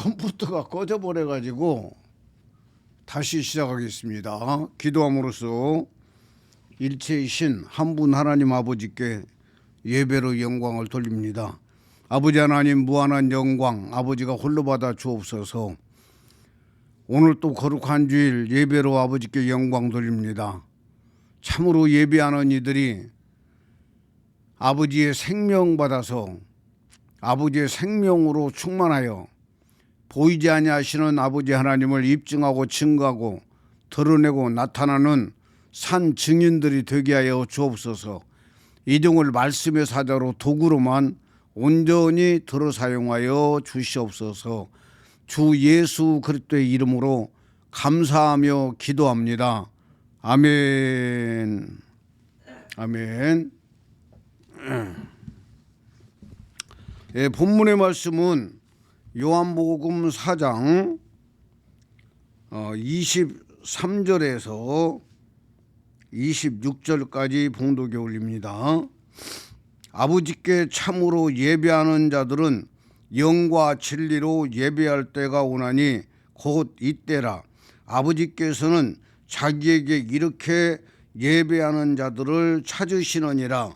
컴퓨터가 꺼져버려가지고 다시 시작하겠습니다. 기도함으로써 일체이신 한 분 하나님 아버지께 예배로 영광을 돌립니다. 아버지 하나님, 무한한 영광 아버지가 홀로 받아 주옵소서. 오늘 또 거룩한 주일 예배로 아버지께 영광 돌립니다. 참으로 예배하는 이들이 아버지의 생명 받아서 아버지의 생명으로 충만하여 보이지 아니하시는 아버지 하나님을 입증하고 증거하고 드러내고 나타나는 산 증인들이 되게 하여 주옵소서. 이종을 말씀의 사자로 도구로만 온전히 들어 사용하여 주시옵소서. 주 예수 그리스도의 이름으로 감사하며 기도합니다. 아멘. 아멘. 예, 본문의 말씀은 요한복음 4장 23절에서 26절까지 봉독에 올립니다. 아버지께 참으로 예배하는 자들은 영과 진리로 예배할 때가 오나니 곧 이때라. 아버지께서는 자기에게 이렇게 예배하는 자들을 찾으시느니라.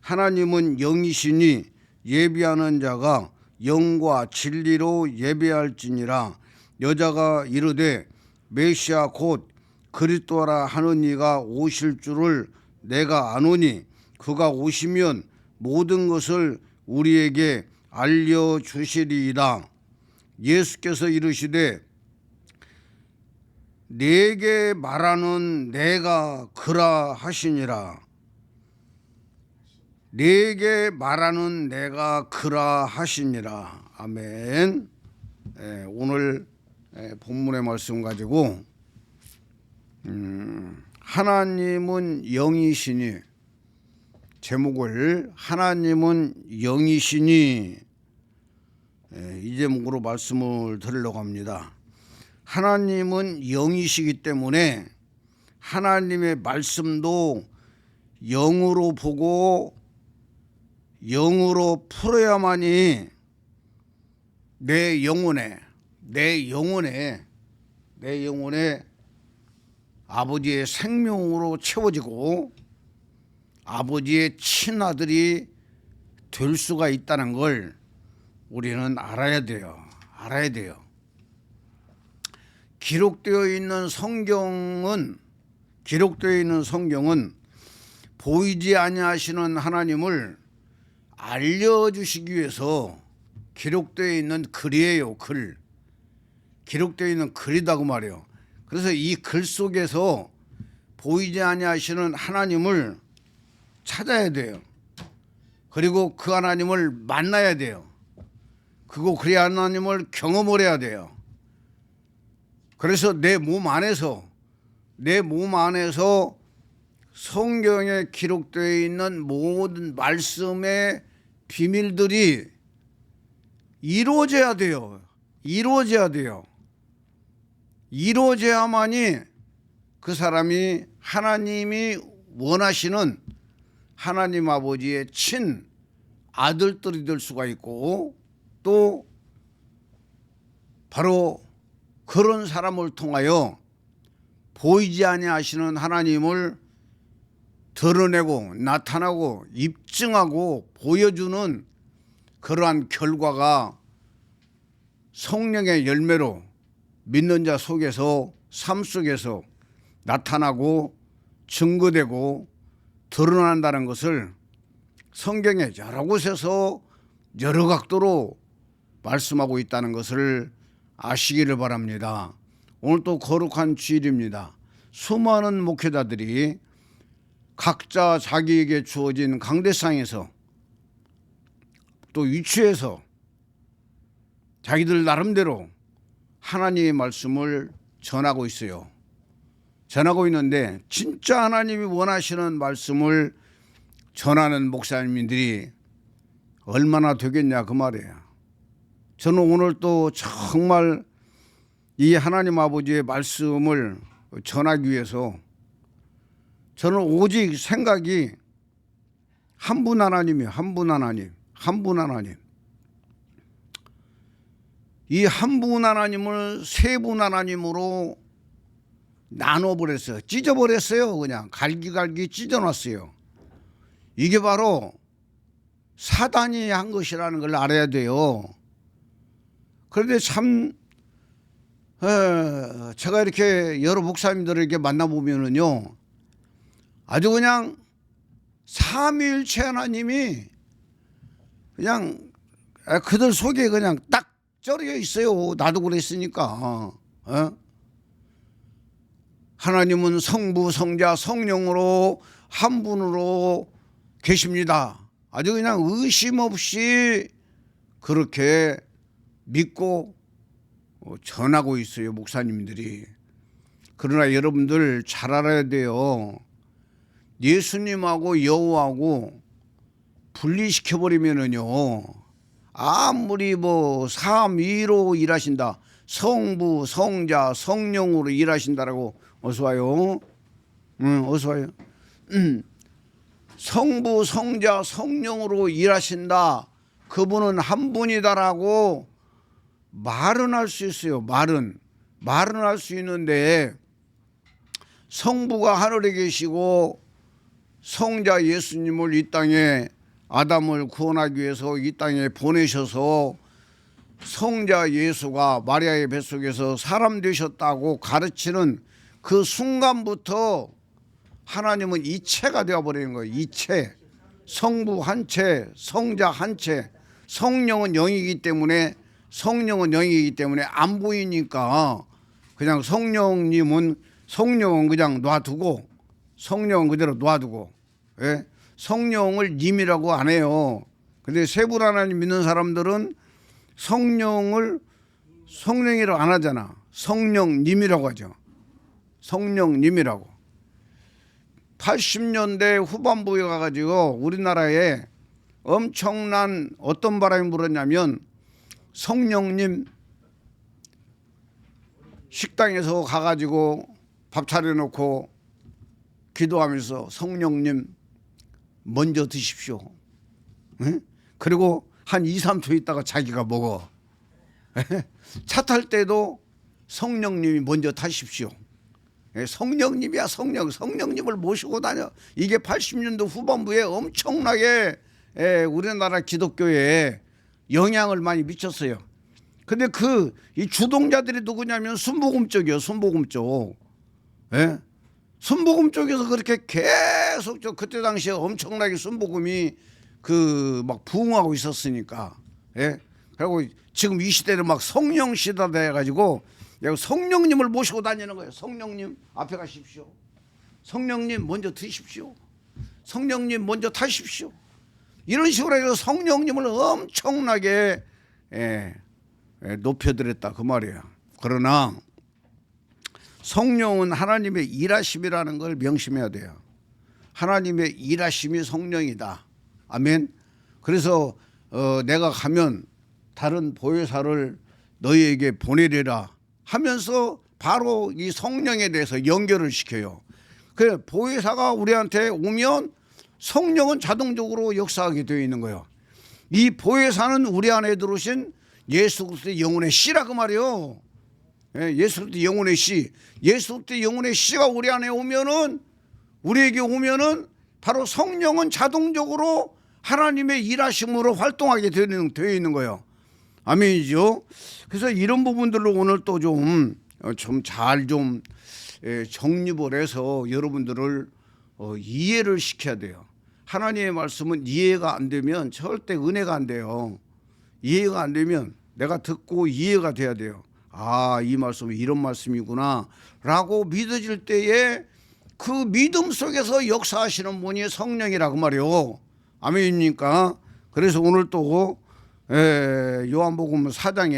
하나님은 영이시니 예배하는 자가 영과 진리로 예배할지니라. 여자가 이르되 메시아 곧 그리스도라 하는 이가 오실 줄을 내가 아노니 그가 오시면 모든 것을 우리에게 알려주시리이다. 예수께서 이르시되 내게 말하는 내가 그라 하시니라. 내게 말하는 내가 그라 하시니라. 아멘. 오늘 본문의 말씀 가지고 하나님은 영이시니, 제목을 하나님은 영이시니 이 제목으로 말씀을 드리려고 합니다. 하나님은 영이시기 때문에 하나님의 말씀도 영으로 보고 영으로 풀어야만이 내 영혼에 아버지의 생명으로 채워지고 아버지의 친아들이 될 수가 있다는 걸 우리는 알아야 돼요. 기록되어 있는 성경은 보이지 아니하시는 하나님을 알려주시기 위해서 기록되어 있는 글이에요. 기록되어 있는 글이다고 말이에요. 그래서 이 글 속에서 보이지 아니하시는 하나님을 찾아야 돼요. 그리고 그 하나님을 만나야 돼요. 그리고 그 하나님을 경험을 해야 돼요. 그래서 내 몸 안에서 성경에 기록되어 있는 모든 말씀의 비밀들이 이루어져야 돼요. 이루어져야만이 그 사람이 하나님이 원하시는 하나님 아버지의 친 아들들이 될 수가 있고, 또 바로 그런 사람을 통하여 보이지 아니하시는 하나님을 드러내고 나타나고 입증하고 보여주는 그러한 결과가 성령의 열매로 믿는 자 속에서, 삶 속에서 나타나고 증거되고 드러난다는 것을 성경의 여러 곳에서 여러 각도로 말씀하고 있다는 것을 아시기를 바랍니다. 오늘 또 거룩한 주일입니다. 수많은 목회자들이 각자 자기에게 주어진 강대상에서 또 위치에서 자기들 나름대로 하나님의 말씀을 전하고 있어요. 전하고 있는데 진짜 하나님이 원하시는 말씀을 전하는 목사님들이 얼마나 되겠냐 그 말이에요. 저는 오늘 또 정말 이 하나님 아버지의 말씀을 전하기 위해서 저는 오직 생각이 한 분 하나님이에요. 한 분 하나님. 이 한 분 하나님을 세 분 하나님으로 나눠버렸어요. 찢어버렸어요. 그냥 갈기갈기 찢어놨어요. 이게 바로 사단이 한 것이라는 걸 알아야 돼요. 그런데 참 제가 이렇게 여러 목사님들을 이렇게 만나보면은요, 아주 그냥 삼위일체 하나님이 그냥 그들 속에 그냥 딱 쩔여 있어요. 나도 그랬으니까. 하나님은 성부, 성자, 성령으로 한 분으로 계십니다. 아주 그냥 의심 없이 그렇게 믿고 전하고 있어요, 목사님들이. 그러나 여러분들 잘 알아야 돼요. 예수님하고 여호와하고 분리시켜버리면은요, 아무리 뭐 삼위로 일하신다, 성부, 성자, 성령으로 일하신다라고 어서 와요. 어서 와요. 성부, 성자, 성령으로 일하신다. 그분은 한 분이다라고 말은 할 수 있어요. 말은 할 수 있는데, 성부가 하늘에 계시고 성자 예수님을 이 땅에 아담을 구원하기 위해서 이 땅에 보내셔서 성자 예수가 마리아의 뱃속에서 사람 되셨다고 가르치는 그 순간부터 하나님은 이체가 되어버리는 거예요. 이체. 성부 한 채, 성자 한 채, 성령은 영이기 때문에 안 보이니까 그냥 성령은 그냥 놔두고, 성령은 그대로 놔두고, 예? 성령을 님이라고 안 해요. 근데 세분 하나님 믿는 사람들은 성령을 성령이라고 안 하잖아. 성령님이라고 하죠. 성령님이라고. 80년대 후반부에 가가지고 우리나라에 엄청난 어떤 바람이 불었냐면, 성령님 식당에서 가가지고 밥 차려놓고 기도하면서 성령님 먼저 드십시오. 응? 그리고 한 2, 3초 있다가 자기가 먹어. 차 탈 때도 성령님이 먼저 타십시오. 성령님이야, 성령님을 모시고 다녀. 이게 80년대 후반부에 엄청나게 우리나라 기독교에 영향을 많이 미쳤어요. 근데 이 주동자들이 누구냐면 순복음 쪽이요, 순복음 쪽. 예? 순복음 쪽에서 그렇게 계속 그때 당시에 엄청나게 순복음이 막 부흥하고 있었으니까. 예? 그리고 지금 이 시대는 막 성령 시대다 해가지고 성령님을 모시고 다니는 거예요. 성령님 앞에 가십시오. 성령님 먼저 드십시오. 성령님 먼저 타십시오. 이런 식으로 해서 성령님을 엄청나게 높여드렸다 그 말이에요. 그러나 성령은 하나님의 일하심이라는 걸 명심해야 돼요. 하나님의 일하심이 성령이다. 아멘. 그래서 내가 가면 다른 보혜사를 너희에게 보내리라 하면서 바로 이 성령에 대해서 연결을 시켜요. 그 보혜사가 우리한테 오면 성령은 자동적으로 역사하게 되어 있는 거예요. 이 보혜사는 우리 안에 들어오신 예수 그리스도의 영혼의 씨라 그 말이에요. 예수 그리스도의 영혼의 씨, 예수 그리스도의 영혼의 씨가 우리 안에 오면은, 우리에게 오면은 바로 성령은 자동적으로 하나님의 일하심으로 활동하게 되어 있는 거예요. 아멘이죠. 그래서 이런 부분들로 오늘 또 좀 잘 정립을 해서 여러분들을 이해를 시켜야 돼요. 하나님의 말씀은 이해가 안 되면 절대 은혜가 안 돼요. 이해가 안 되면 내가 듣고 이해가 돼야 돼요. 아, 이 말씀은 이런 말씀이구나 라고 믿어질 때에 그 믿음 속에서 역사하시는 분이 성령이라고 말이에요. 아멘입니까? 그래서 오늘 또 요한복음 4장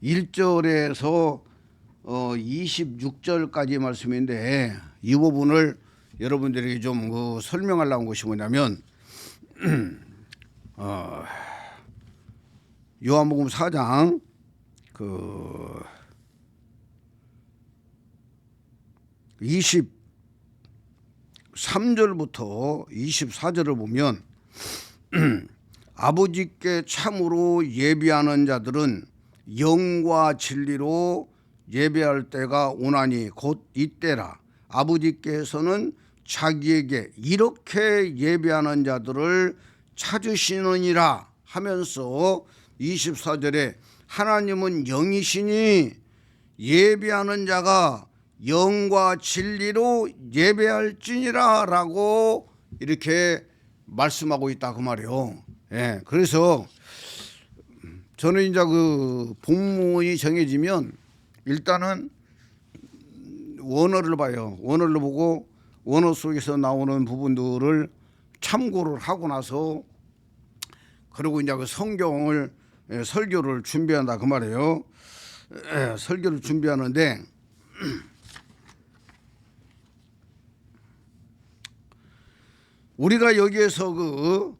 1절에서 26절까지 말씀인데, 이 부분을 여러분들에게 좀 설명하려는 것이 뭐냐면, 요한복음 4장 23절부터 24절을 보면 아버지께 참으로 예비하는 자들은 영과 진리로 예배할 때가 오나니 곧 이때라. 아버지께서는 자기에게 이렇게 예배하는 자들을 찾으시느니라 하면서 24절에 하나님은 영이시니 예배하는 자가 영과 진리로 예배할지니라 라고 이렇게 말씀하고 있다 그 말이에요. 예, 그래서 저는 이제 그 본문이 정해지면 일단은 원어를 봐요. 원어를 보고 원어 속에서 나오는 부분들을 참고를 하고 나서 그리고 이제 그 성경을 설교를 준비한다 그 말이에요. 설교를 준비하는데 우리가 여기에서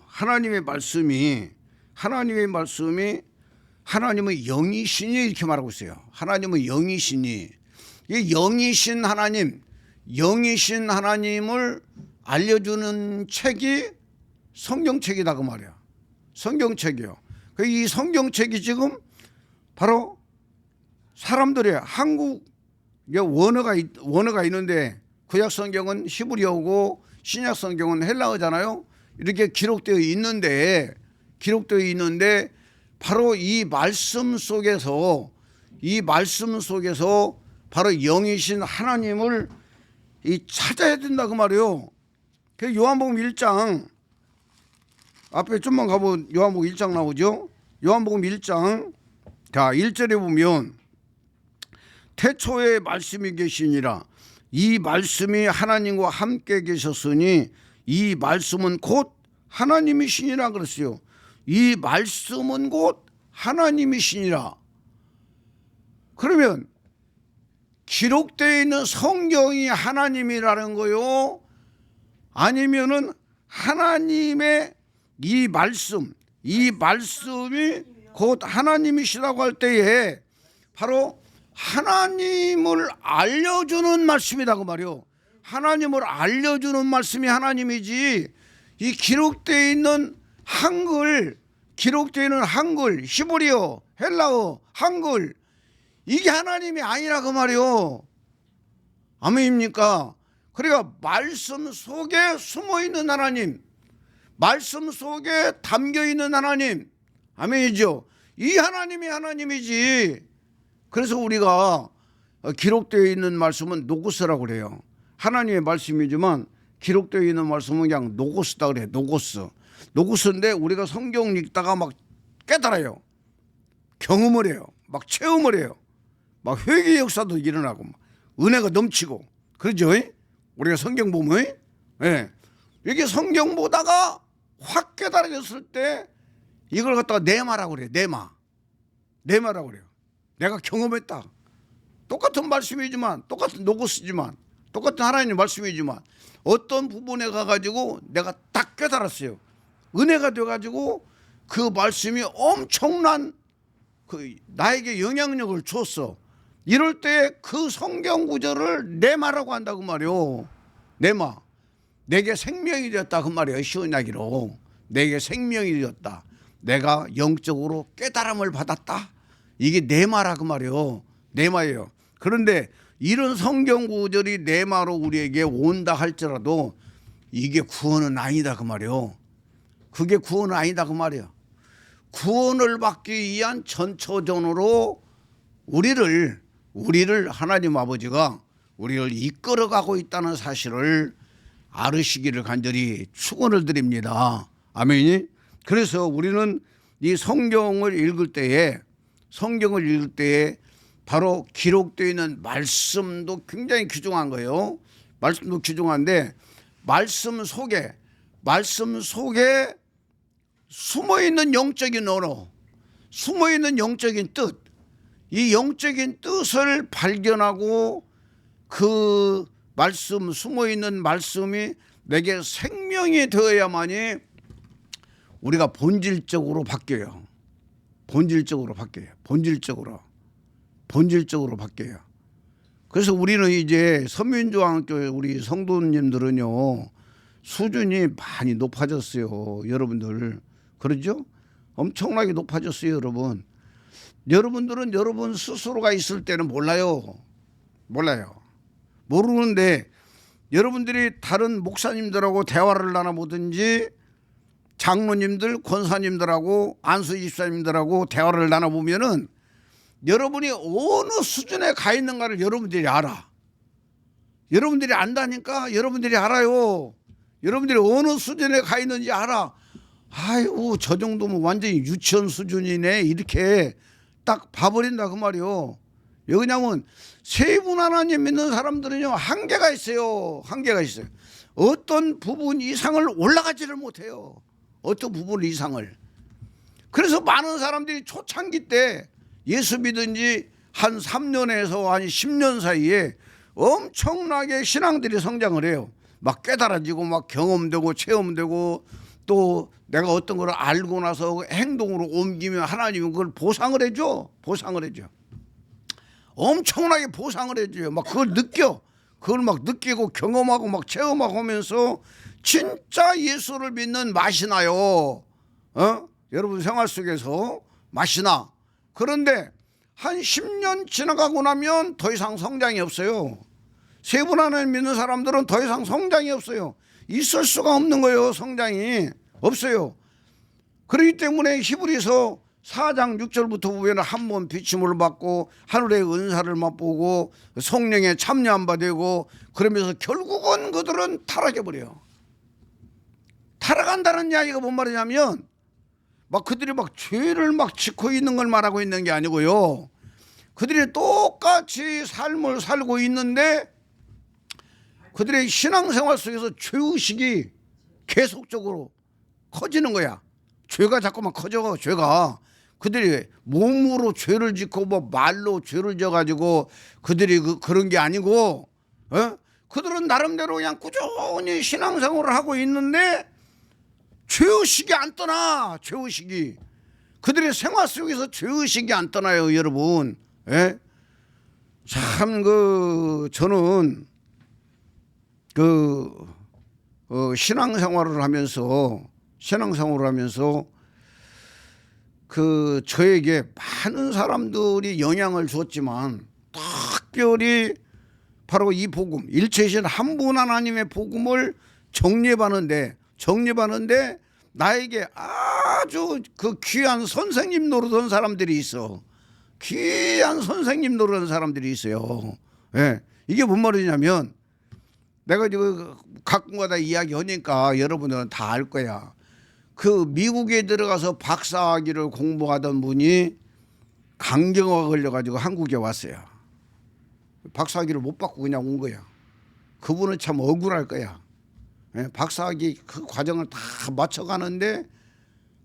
하나님의 말씀이 하나님은 영이시니 이렇게 말하고 있어요. 하나님은 영이시니, 이 영이신 하나님을 알려주는 책이 성경책이다 그 말이야. 성경책이요. 이 성경책이 지금 바로 사람들의 한국 원어가 있는데 구약 성경은 히브리어고 신약 성경은 헬라어잖아요. 이렇게 기록되어 있는데 바로 이 말씀 속에서 바로 영이신 하나님을 찾아야 된다 그 말이에요. 그 요한복음 1장 앞에 좀만 가보면 요한복음 1장 나오죠. 요한복음 1장 자 1절에 보면 태초에 말씀이 계시니라. 이 말씀이 하나님과 함께 계셨으니 이 말씀은 곧 하나님이시니라 그랬어요. 이 말씀은 곧 하나님이시니라. 그러면 기록되어 있는 성경이 하나님이라는 거요? 아니면은 하나님의 이 말씀이 곧 하나님이시라고 할 때에 바로 하나님을 알려주는 말씀이다 그 말이요. 하나님을 알려주는 말씀이 하나님이지 이 기록되어 있는 한글, 히브리어, 헬라어, 한글 이게 하나님이 아니라 그 말이요. 아멘입니까? 그러니까 말씀 속에 숨어있는 하나님, 말씀 속에 담겨있는 하나님, 아멘이죠. 이 하나님이 하나님이지. 그래서 우리가 기록되어 있는 말씀은 노고스라고 그래요. 하나님의 말씀이지만 기록되어 있는 말씀은 그냥 노고스다 그래요. 노고스인데 우리가 성경 읽다가 막 깨달아요. 경험을 해요. 막 체험을 해요. 막 회개 역사도 일어나고 막 은혜가 넘치고 그러죠. 우리가 성경 보면 이렇게 성경 보다가 확 깨달아졌을 때 이걸 갖다가 내마라고 그래요. 내마라고 그래요. 내가 경험했다. 똑같은 말씀이지만 똑같은 노고스지만 똑같은 하나님의 말씀이지만 어떤 부분에 가가지고 내가 딱 깨달았어요. 은혜가 돼가지고 그 말씀이 엄청난 나에게 영향력을 줬어. 이럴 때 그 성경 구절을 내마라고 한다고 말이요. 내마. 내게 생명이 되었다 그 말이에요. 쉬운 이야기로. 내게 생명이 되었다. 내가 영적으로 깨달음을 받았다. 이게 내마라 그 말이에요. 내마예요. 그런데 이런 성경 구절이 내마로 우리에게 온다 할지라도 이게 구원은 아니다 그 말이에요. 그게 구원은 아니다 그 말이에요. 구원을 받기 위한 전초전으로 우리를 하나님 아버지가 우리를 이끌어가고 있다는 사실을 알으시기를 간절히 축원을 드립니다. 아멘이. 그래서 우리는 이 성경을 읽을 때에 바로 기록되어 있는 말씀도 굉장히 귀중한 거예요. 말씀도 귀중한데 말씀 속에 숨어있는 영적인 언어, 숨어있는 영적인 뜻, 이 영적인 뜻을 발견하고 그 말씀, 숨어있는 말씀이 내게 생명이 되어야만이 우리가 본질적으로 바뀌어요. 본질적으로 바뀌어요. 그래서 우리는 이제 선민중앙교회 우리 성도님들은요, 수준이 많이 높아졌어요. 여러분들. 그러죠? 엄청나게 높아졌어요, 여러분. 여러분들은 여러분 스스로가 있을 때는 몰라요. 모르는데 여러분들이 다른 목사님들하고 대화를 나눠보든지 장로님들, 권사님들하고 안수 집사님들하고 대화를 나눠보면은 여러분이 어느 수준에 가 있는가를 여러분들이 알아. 여러분들이 안다니까 여러분들이 알아요. 여러분들이 어느 수준에 가 있는지 알아. 아이고 저 정도면 완전히 유치원 수준이네 이렇게 딱 봐버린다 그 말이요. 왜냐하면 세 분 하나님 믿는 사람들은요 한계가 있어요. 어떤 부분 이상을 올라가지를 못해요. 어떤 부분 이상을. 그래서 많은 사람들이 초창기 때 예수 믿은 지 한 3년에서 한 10년 사이에 엄청나게 신앙들이 성장을 해요. 막 깨달아지고 막 경험되고 체험되고 또 내가 어떤 걸 알고 나서 행동으로 옮기면 하나님은 그걸 보상을 해줘. 엄청나게 보상을 해줘요. 막 그걸 막 느끼고 경험하고 막 체험하고 하면서 진짜 예수를 믿는 맛이 나요. 여러분 생활 속에서 맛이 나. 그런데 한 10년 지나가고 나면 더 이상 성장이 없어요. 세 분 하나님 믿는 사람들은 더 이상 성장이 없어요. 있을 수가 없는 거예요. 성장이 없어요. 그렇기 때문에 히브리서 4장 6절부터 보면 한 번 비침을 받고 하늘의 은사를 맛보고 성령에 참여 안 받고 그러면서 결국은 그들은 타락해버려요. 타락한다는 이야기가 뭔 말이냐면 막 그들이 막 죄를 막 짓고 있는 걸 말하고 있는 게 아니고요. 그들이 똑같이 삶을 살고 있는데 그들의 신앙생활 속에서 죄의식이 계속적으로 커지는 거야. 죄가 자꾸만 커져. 죄가 그들이 몸으로 죄를 짓고 뭐 말로 죄를 져가지고 그들이 그런 게 아니고 그들은 나름대로 그냥 꾸준히 신앙생활을 하고 있는데 죄의식이 안 떠나. 죄의식이 그들의 생활 속에서 죄의식이 안 떠나요, 여러분. 참 저는 신앙생활을 하면서 저에게 많은 사람들이 영향을 줬지만 특별히 바로 이 복음, 일체이신 한 분 하나님의 복음을 정립하는데 나에게 아주 그 귀한 선생님 노릇한 사람들이 있어. 이게 뭔 말이냐면 내가 지금 가끔가다 이야기하니까 여러분들은 다 알 거야. 그 미국에 들어가서 박사학위를 공부하던 분이 강경화가 걸려가지고 한국에 왔어요. 박사학위를 못 받고 그냥 온 거야. 그분은 참 억울할 거야. 박사학위 그 과정을 다 맞춰가는데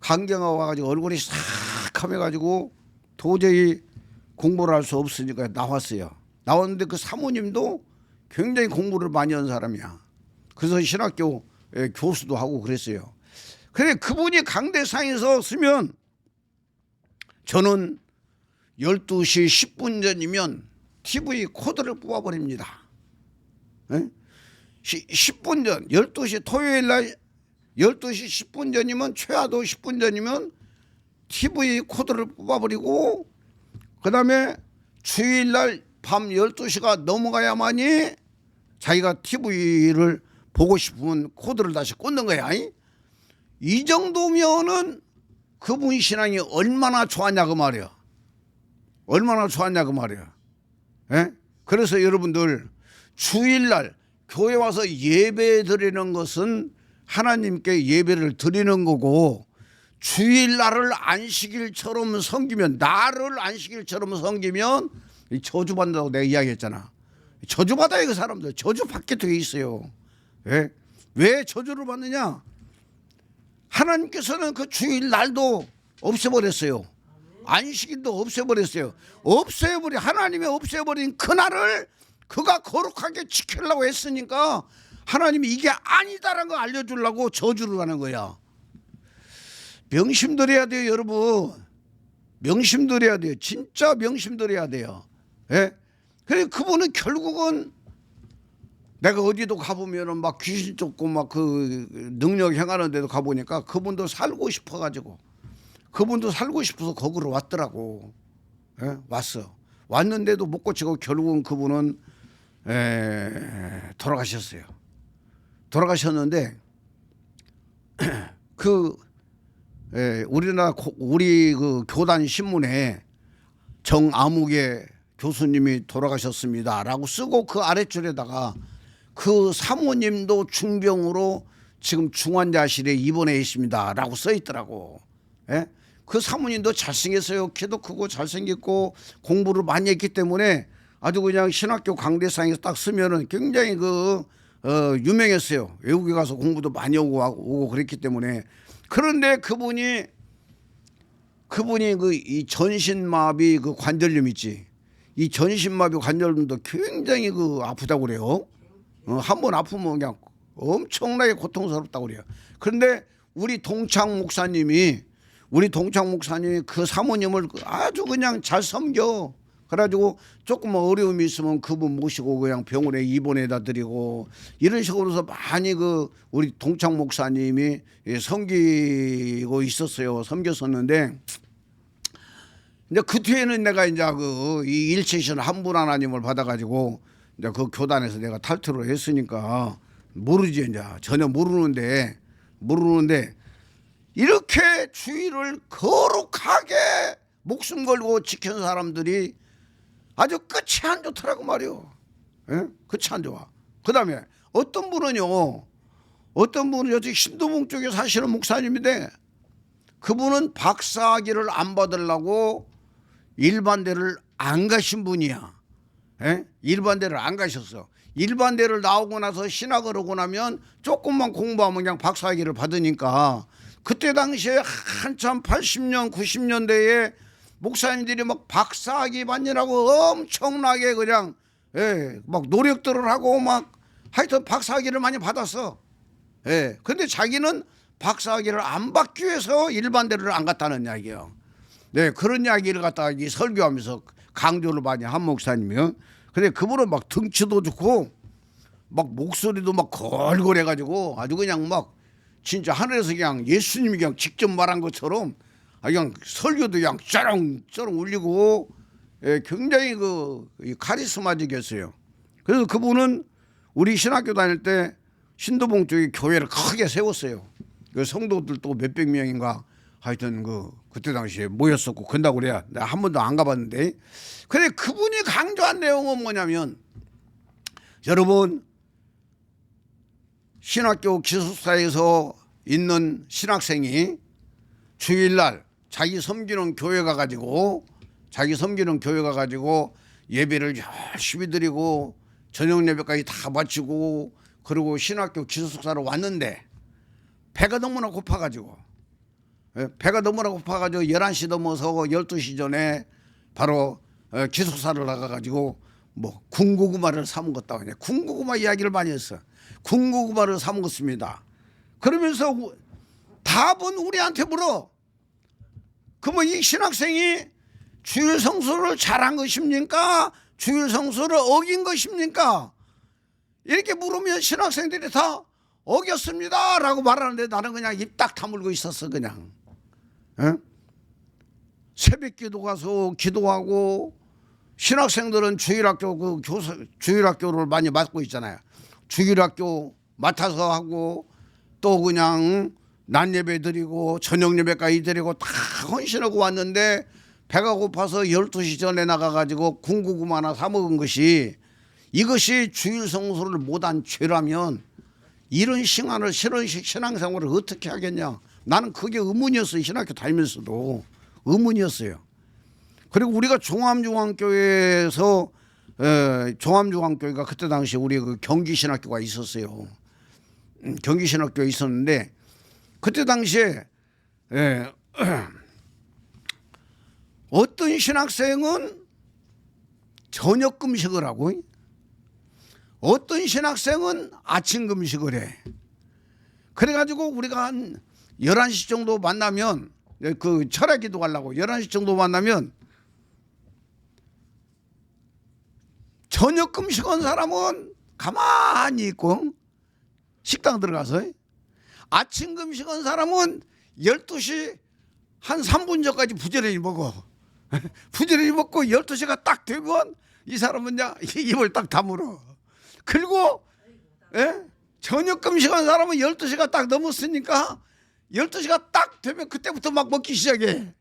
강경화 와가지고 얼굴이 싹하해가지고 도저히 공부를 할 수 없으니까 나왔어요. 나왔는데 그 사모님도 굉장히 공부를 많이 한 사람이야. 그래서 신학교 교수도 하고 그랬어요. 그래 그분이 강대상에서 쓰면 저는 12시 10분 전이면 TV 코드를 뽑아버립니다. 10분 전 12시 토요일 날 12시 10분 전이면 최하도 10분 전이면 TV 코드를 뽑아버리고 그 다음에 주일날 밤 12시가 넘어가야만이 자기가 TV를 보고 싶으면 코드를 다시 꽂는 거야. 이 정도면은 그분 신앙이 얼마나 좋았냐 그 말이야. 그래서 여러분들 주일날 교회 와서 예배 드리는 것은 하나님께 예배를 드리는 거고 주일날을 안식일처럼 섬기면 나를 안식일처럼 섬기면 저주받는다고 내가 이야기했잖아. 저주받아요. 그 사람들 저주받게 돼 있어요. 왜 저주를 받느냐? 하나님께서는 그 주일날도 없애버렸어요. 안식일도 없애버렸어요. 하나님이 없애버린 그날을 그가 거룩하게 지키려고 했으니까 하나님이 이게 아니다라는 걸 알려주려고 저주를 하는 거야. 명심들어야 돼요, 여러분. 명심들어야 돼요. 진짜 명심들어야 돼요. 그래서 그분은 결국은 내가 어디도 가보면은 막 귀신 쫓고 막 그 능력 행하는 데도 가보니까 그분도 살고 싶어가지고 그분도 살고 싶어서 거기로 왔더라고. 예? 왔어. 왔는데도 못 고치고 결국은 그분은 돌아가셨어요. 돌아가셨는데 그 우리 그 교단 신문에 정아무개 교수님이 돌아가셨습니다라고 쓰고 그 아랫줄에다가 그 사모님도 중병으로 지금 중환자실에 입원해 있습니다라고 써 있더라고. 예? 그 사모님도 잘생겼어요. 키도 크고 잘생겼고 공부를 많이 했기 때문에 아주 그냥 신학교 강대상에서 딱 쓰면은 굉장히 유명했어요. 외국에 가서 공부도 많이 오고 그랬기 때문에. 그런데 그분이 이 전신마비 그 관절염 있지. 이 전신마비 관절염도 굉장히 아프다고 그래요. 한 번 아프면 그냥 엄청나게 고통스럽다고 그래요. 그런데 우리 동창 목사님이 그 사모님을 아주 그냥 잘 섬겨. 그래가지고 조금 어려움이 있으면 그분 모시고 그냥 병원에 입원해다 드리고 이런 식으로서 많이 우리 동창 목사님이 섬기고 있었어요. 섬겼었는데 이제 그 뒤에는 내가 이제 이 일체신 한 분 하나님을 받아가지고 이제 그 교단에서 내가 탈퇴를 했으니까 모르지 이제 전혀 모르는데 이렇게 주의를 거룩하게 목숨 걸고 지킨 사람들이 아주 끝이 안 좋더라고 말이요. 예? 끝이 안 좋아. 그 다음에 어떤 분은 저기 신도봉 쪽에 사시는 목사님인데 그분은 박사학위를 안 받으려고 일반대를 안 가신 분이야. 예? 일반대를 안 가셨어. 일반대를 나오고 나서 신학을 하고 나면 조금만 공부하면 그냥 박사학위를 받으니까 그때 당시에 한참 80년 90년대에 목사님들이 막 박사학위 받느라고 엄청나게 그냥 막 노력들을 하고 막 하여튼 박사학위를 많이 받았어. 근데 자기는 박사학위를 안 받기 위해서 일반대를 안 갔다는 이야기예요. 네, 그런 이야기를 갖다가 설교하면서 강조를 많이 한 목사님이요. 근데 그분은 막 등치도 좋고 막 목소리도 막 걸걸해가지고 아주 그냥 막 진짜 하늘에서 그냥 예수님이 그냥 직접 말한 것처럼 그냥 설교도 그냥 쩌렁쩌렁 울리고 굉장히 카리스마적이었어요. 그래서 그분은 우리 신학교 다닐 때 신도봉 쪽에 교회를 크게 세웠어요. 그 성도들도 몇백 명인가 하여튼 그때 당시에 모였었고 그런다고 그래야 내가 한 번도 안 가봤는데 근데 그분이 강조한 내용은 뭐냐면 여러분 신학교 기숙사에서 있는 신학생이 주일날 자기 섬기는 교회 가가지고 예배를 열심히 드리고 저녁 예배까지 다 마치고 그리고 신학교 기숙사로 왔는데 배가 너무나 고파가지고 11시 넘어서 12시 전에 바로 기숙사를 나가가지고 뭐 군고구마를 사 먹었다고 하냐. 군고구마 이야기를 많이 했어. 군고구마를 사 먹었습니다. 그러면서 답은 우리한테 물어. 그러면 이 신학생이 주일 성수를 잘한 것입니까? 주일 성수를 어긴 것입니까? 이렇게 물으면 신학생들이 다 어겼습니다 라고 말하는데 나는 그냥 입 딱 다물고 있었어. 그냥 새벽 기도 가서 기도하고 신학생들은 주일학교를 많이 맡고 있잖아요. 주일학교 맡아서 하고 또 그냥 낮 예배 드리고 저녁 예배까지 드리고 다 헌신하고 왔는데 배가 고파서 12시 전에 나가가지고 군고구마 하나 사 먹은 것이 이것이 주일 성수를 못한 죄라면 이런 신앙생활을 어떻게 하겠냐. 나는 그게 의문이었어요. 신학교 다니면서도 의문이었어요. 그리고 우리가 종암중앙교회에서 종암중앙교회가 그때 당시 우리 경기신학교가 있었어요. 경기신학교에 있었는데 그때 당시에 어떤 신학생은 저녁 금식을 하고 어떤 신학생은 아침 금식을 해. 그래가지고 우리가 한 11시 정도 만나면 그 철학 기도 가려고 11시 정도 만나면 저녁 금식한 사람은 가만히 있고 식당 들어가서 아침 금식한 사람은 12시 한 3분 전까지 부지런히 먹어. 부지런히 먹고 12시가 딱 되면 이 사람은 입을 딱 다물어. 그리고 저녁 금식한 사람은 12시가 딱 넘었으니까 12시가 딱 되면 그때부터 막 먹기 시작해.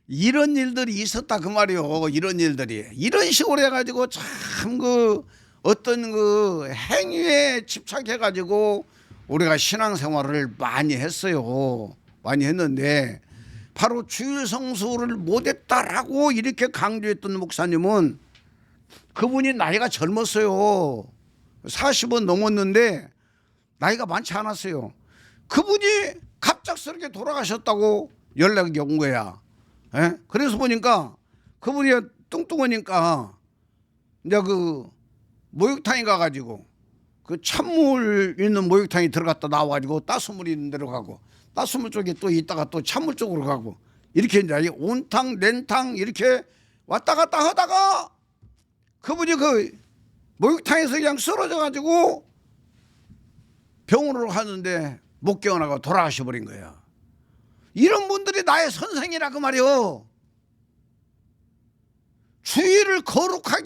이런 일들이 있었다 그 말이요. 이런 일들이 이런 식으로 해가지고 참 그 어떤 그 행위에 집착해가지고 우리가 신앙생활을 많이 했어요. 많이 했는데 바로 주일 성수를 못했다라고 이렇게 강조했던 목사님은 그분이 나이가 젊었어요. 40은 넘었는데 나이가 많지 않았어요. 그분이 갑작스럽게 돌아가셨다고 연락이 온 거야. 그래서 보니까 그분이 뚱뚱하니까 이제 그 목욕탕에 가가지고 그 찬물 있는 목욕탕에 들어갔다 나와가지고 따스물 있는 데로 가고 따스물 쪽에 또 있다가 또 찬물 쪽으로 가고 이렇게 이제 온탕 냉탕 이렇게 왔다 갔다 하다가 그분이 그 목욕탕에서 그냥 쓰러져가지고 병원으로 가는데 못 깨어나고 돌아가셔 버린 거야. 이런 분들이 나의 선생이라 그 말이요. 주의를 거룩한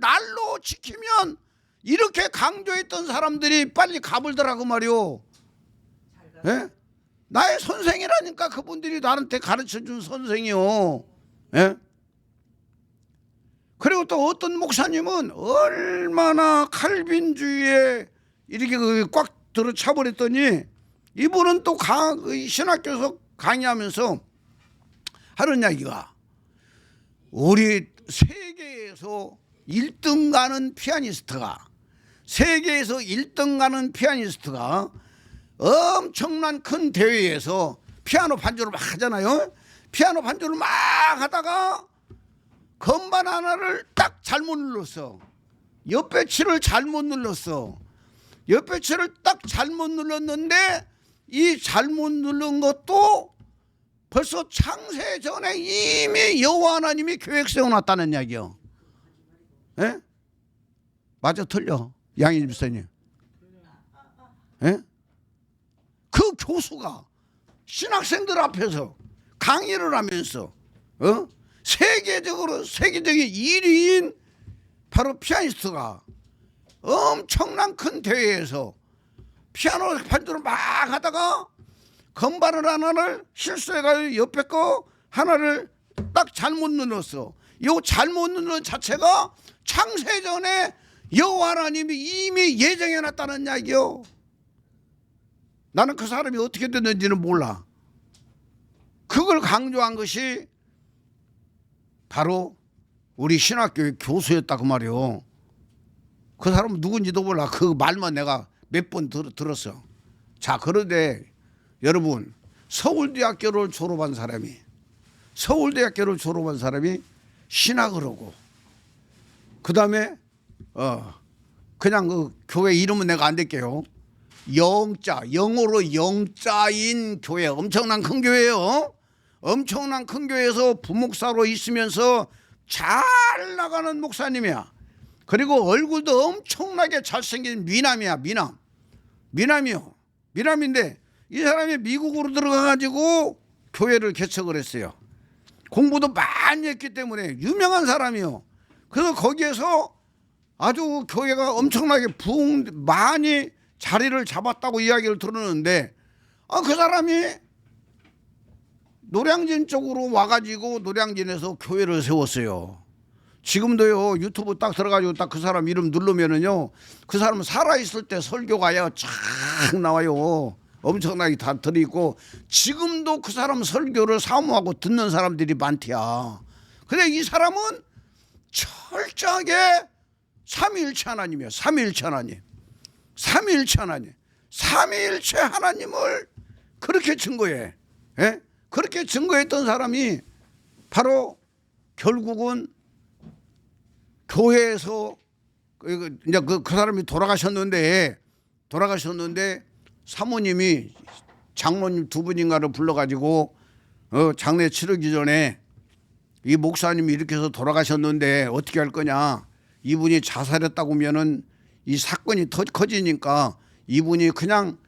날로 지키면 이렇게 강조했던 사람들이 빨리 가불더라고 말이요. 나의 선생이라니까 그분들이 나한테 가르쳐준 선생이요. 그리고 또 어떤 목사님은 얼마나 칼빈주의에 이렇게 꽉 들어 차버렸더니 이분은 또 신학교에서 강의하면서 하는 이야기가 우리 세계에서 1등 가는 피아니스트가 엄청난 큰 대회에서 피아노 반주를 막 하잖아요. 피아노 반주를 막 하다가 건반 하나를 딱 잘못 눌렀어. 옆배치를 잘못 눌렀어. 옆배치를 딱 잘못 눌렀는데 이 잘못 누른 것도 벌써 창세 전에 이미 여호와 하나님이 계획 세워놨다는 이야기요. 맞아 틀려 양희 집사님. 그 교수가 신학생들 앞에서 강의를 하면서 세계적인 1위인 바로 피아니스트가 엄청난 큰 대회에서 피아노 반주를 막 하다가 건반을 하나를 실수해가지고 옆에 거 하나를 딱 잘못 눌렀어. 이 잘못 누른 자체가 창세전에 여호와 하나님이 이미 예정해놨다는 이야기요. 나는 그 사람이 어떻게 됐는지는 몰라. 그걸 강조한 것이 바로 우리 신학교의 교수였다 그 말이요. 그 사람은 누군지도 몰라. 그 말만 내가 몇 번 들었어. 자, 그런데 여러분 서울대학교를 졸업한 사람이 신학을 하고 그 다음에 그냥 그 교회 이름은 내가 안 댈게요. 영어로 영자인 교회, 엄청난 큰 교회예요. 엄청난 큰 교회에서 부목사로 있으면서 잘 나가는 목사님이야. 그리고 얼굴도 엄청나게 잘생긴 미남인데 이 사람이 미국으로 들어가가지고 교회를 개척을 했어요. 공부도 많이 했기 때문에 유명한 사람이요. 그래서 거기에서 아주 교회가 엄청나게 많이 자리를 잡았다고 이야기를 들었는데 그 사람이 노량진 쪽으로 와가지고 노량진에서 교회를 세웠어요. 지금도요 유튜브 딱 들어가지고 딱 그 사람 이름 누르면은요 그 사람은 살아있을 때 설교가요 쫙 나와요. 엄청나게 다 들어있고 지금도 그 사람 설교를 사모하고 듣는 사람들이 많대야. 근데 이 사람은 철저하게 삼위일체 하나님이에요. 삼위일체 하나님을 그렇게 증거해. 그렇게 증거했던 사람이 바로 결국은 교회에서 이제 그 사람이 돌아가셨는데 사모님이 장로님 두 분인가를 불러가지고 장례 치르기 전에 이 목사님이 이렇게 해서 돌아가셨는데 어떻게 할 거냐. 이분이 자살했다고 하면은 이 사건이 더 커지니까 이분이 그냥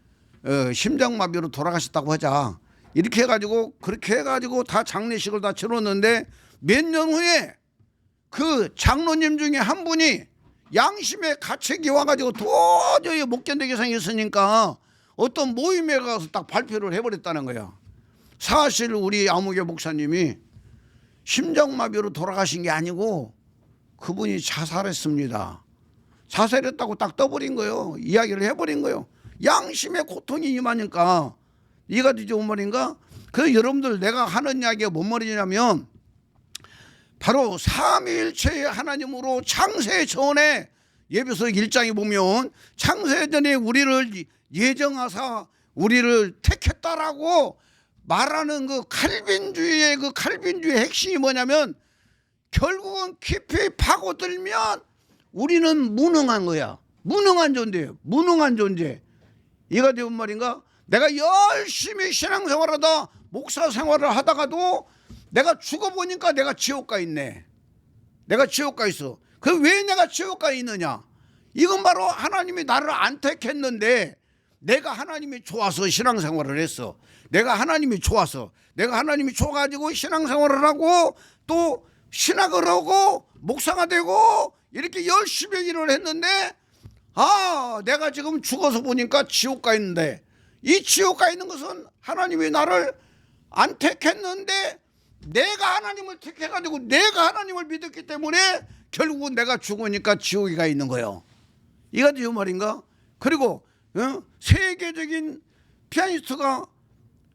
심장마비로 돌아가셨다고 하자. 이렇게 해가지고 그렇게 해가지고 다 장례식을 다 치렀는데 몇 년 후에 그 장로님 중에 한 분이 양심의 가책이 와가지고 도저히 못 견디게 생겼으니까 어떤 모임에 가서 딱 발표를 해버렸다는 거야. 사실 우리 아무개 목사님이 심장마비로 돌아가신 게 아니고 그분이 자살했습니다. 자살했다고 딱 떠버린 거예요. 이야기를 해버린 거예요. 양심의 고통이 임하니까 이가 되죠 말인가? 그래서 여러분들 내가 하는 이야기가 뭔 말이냐면 바로 삼위일체의 하나님으로 창세 전에 예배서 1장에 보면 창세 전에 우리를 예정하사 우리를 택했다라고 말하는 그 칼빈주의의 핵심이 뭐냐면 결국은 깊이 파고들면 우리는 무능한 거야. 무능한 존재예요. 무능한 존재. 이가 되면 말인가? 내가 열심히 신앙생활하다 목사 생활을 하다가도 내가 죽어보니까 내가 지옥 가 있네. 내가 지옥 가 있어. 그 왜 내가 지옥 가 있느냐? 이건 바로 하나님이 나를 안 택했는데 내가 하나님이 좋아서 신앙생활을 했어. 내가 하나님이 좋아서 내가 하나님이 좋아가지고 신앙생활을 하고 또 신학을 하고 목사가 되고 이렇게 열심히 일을 했는데 내가 지금 죽어서 보니까 지옥 가 있는데 이 지옥 가 있는 것은 하나님이 나를 안 택했는데 내가 하나님을 택해가지고 내가 하나님을 믿었기 때문에 결국은 내가 죽으니까 지옥에 가 있는 거예요. 이가 이 말인가? 그리고 세계적인 피아니스트가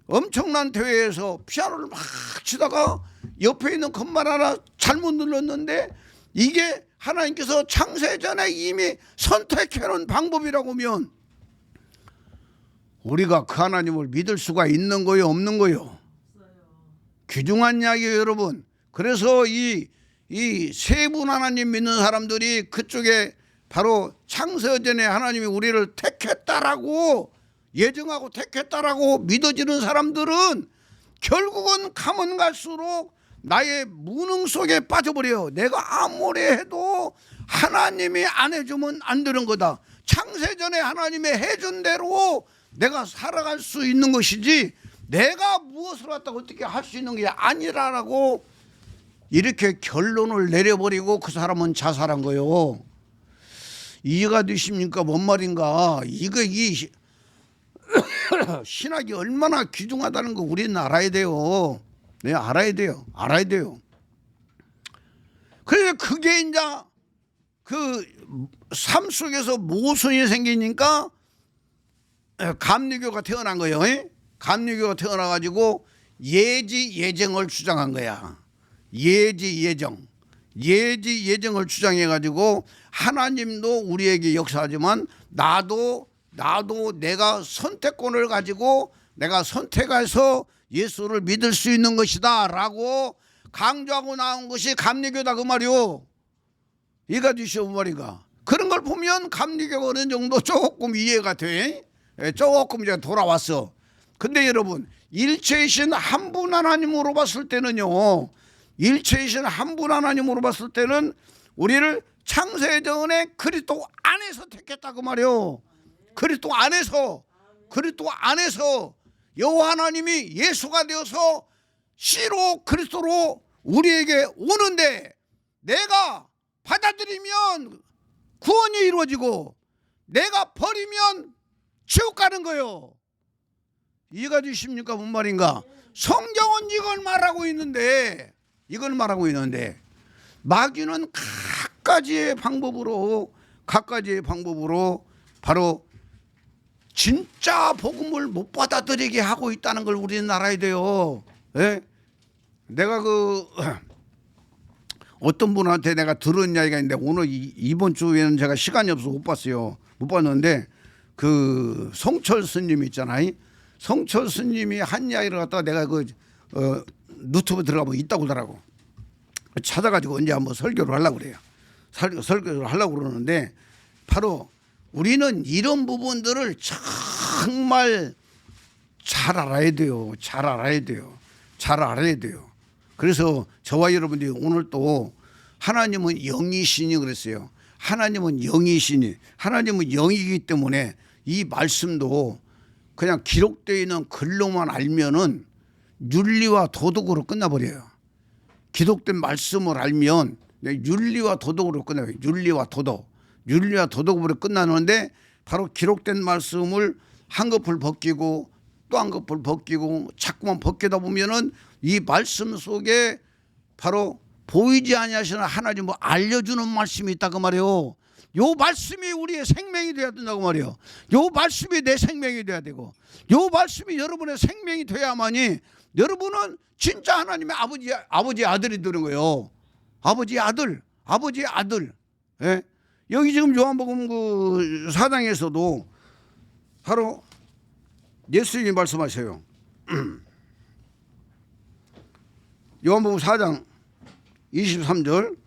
엄청난 대회에서 피아노를 막 치다가 옆에 있는 건반 하나 잘못 눌렀는데 이게 하나님께서 창세 전에 이미 선택해놓은 방법이라고 하면 우리가 그 하나님을 믿을 수가 있는 거요 없는 거요? 귀중한 이야기예요 여러분. 그래서 이 세 분 하나님 믿는 사람들이 그쪽에 바로 창세전에 하나님이 우리를 택했다라고 예정하고 택했다라고 믿어지는 사람들은 결국은 가면 갈수록 나의 무능 속에 빠져버려요. 내가 아무리 해도 하나님이 안 해주면 안 되는 거다. 창세전에 하나님이 해준 대로 내가 살아갈 수 있는 것이지 내가 무엇을 갖다가 어떻게 할 수 있는 게 아니라라고 이렇게 결론을 내려버리고 그 사람은 자살한 거예요. 이해가 되십니까? 뭔 말인가? 이 신학이 얼마나 귀중하다는 거 우리는 알아야 돼요. 네, 알아야 돼요. 알아야 돼요. 그래서 그게 이제 그 삶 속에서 모순이 생기니까 감리교가 태어난 거예요. 감리교가 태어나가지고 예지예정을 주장한 거야. 예지예정을 주장해가지고 하나님도 우리에게 역사하지만 나도 내가 선택권을 가지고 내가 선택해서 예수를 믿을 수 있는 것이다 라고 강조하고 나온 것이 감리교다 그 말이요. 이해가 되시오 말인가? 그런 걸 보면 감리교가 어느 정도 조금 이해가 돼. 조금 이제 돌아왔어. 근데 여러분 일체이신 한 분 하나님으로 봤을 때는요, 일체이신 한 분 하나님으로 봤을 때는 우리를 창세전에 그리스도 안에서 택했다 그 말이요. 그리스도 안에서 여호와 하나님이 예수가 되어서 씨로 그리스도로 우리에게 오는데 내가 받아들이면 구원이 이루어지고 내가 버리면 지옥 가는 거예요. 이해가 되십니까? 뭔 말인가? 성경은 이걸 말하고 있는데 마귀는 각가지의 방법으로 바로 진짜 복음을 못 받아들이게 하고 있다는 걸 우리는 알아야 돼요. 예? 내가 어떤 분한테 내가 들은 이야기가 있는데 오늘 이번 주에는 제가 시간이 없어서 못 봤어요. 못 봤는데 그 성철 스님 있잖아요. 성철 스님이 한 이야기를 갖다가 내가 유튜브 들어가면 있다고 하더라고. 찾아가지고 언제 한번 설교를 하려고 그래요. 설교를 하려고 그러는데 바로 우리는 이런 부분들을 정말 잘 알아야 돼요. 그래서 저와 여러분들이 오늘 또 하나님은 영이시니 그랬어요. 하나님은 영이시니, 하나님은 영이기 때문에 이 말씀도 그냥 기록되어 있는 글로만 알면은 윤리와 도덕으로 끝나버려요. 기록된 말씀을 알면 윤리와 도덕으로 끝나요. 윤리와 도덕. 윤리와 도덕으로 끝나는데 바로 기록된 말씀을 한꺼풀 벗기고 또 한꺼풀 벗기고 자꾸만 벗기다 보면은 이 말씀 속에 바로 보이지 아니하시는 하나님을 알려주는 말씀이 있다고 말이에요. 요 말씀이 우리의 생명이 되어야 된다고 말이에요. 요 말씀이 내 생명이 되어야 되고 요 말씀이 여러분의 생명이 돼야만이 여러분은 진짜 하나님의 아버지 아들이 되는 거예요. 아버지의 아들. 예? 여기 지금 요한복음 그 4장에서도 바로 예수님이 말씀하셔요. 요한복음 4장 23절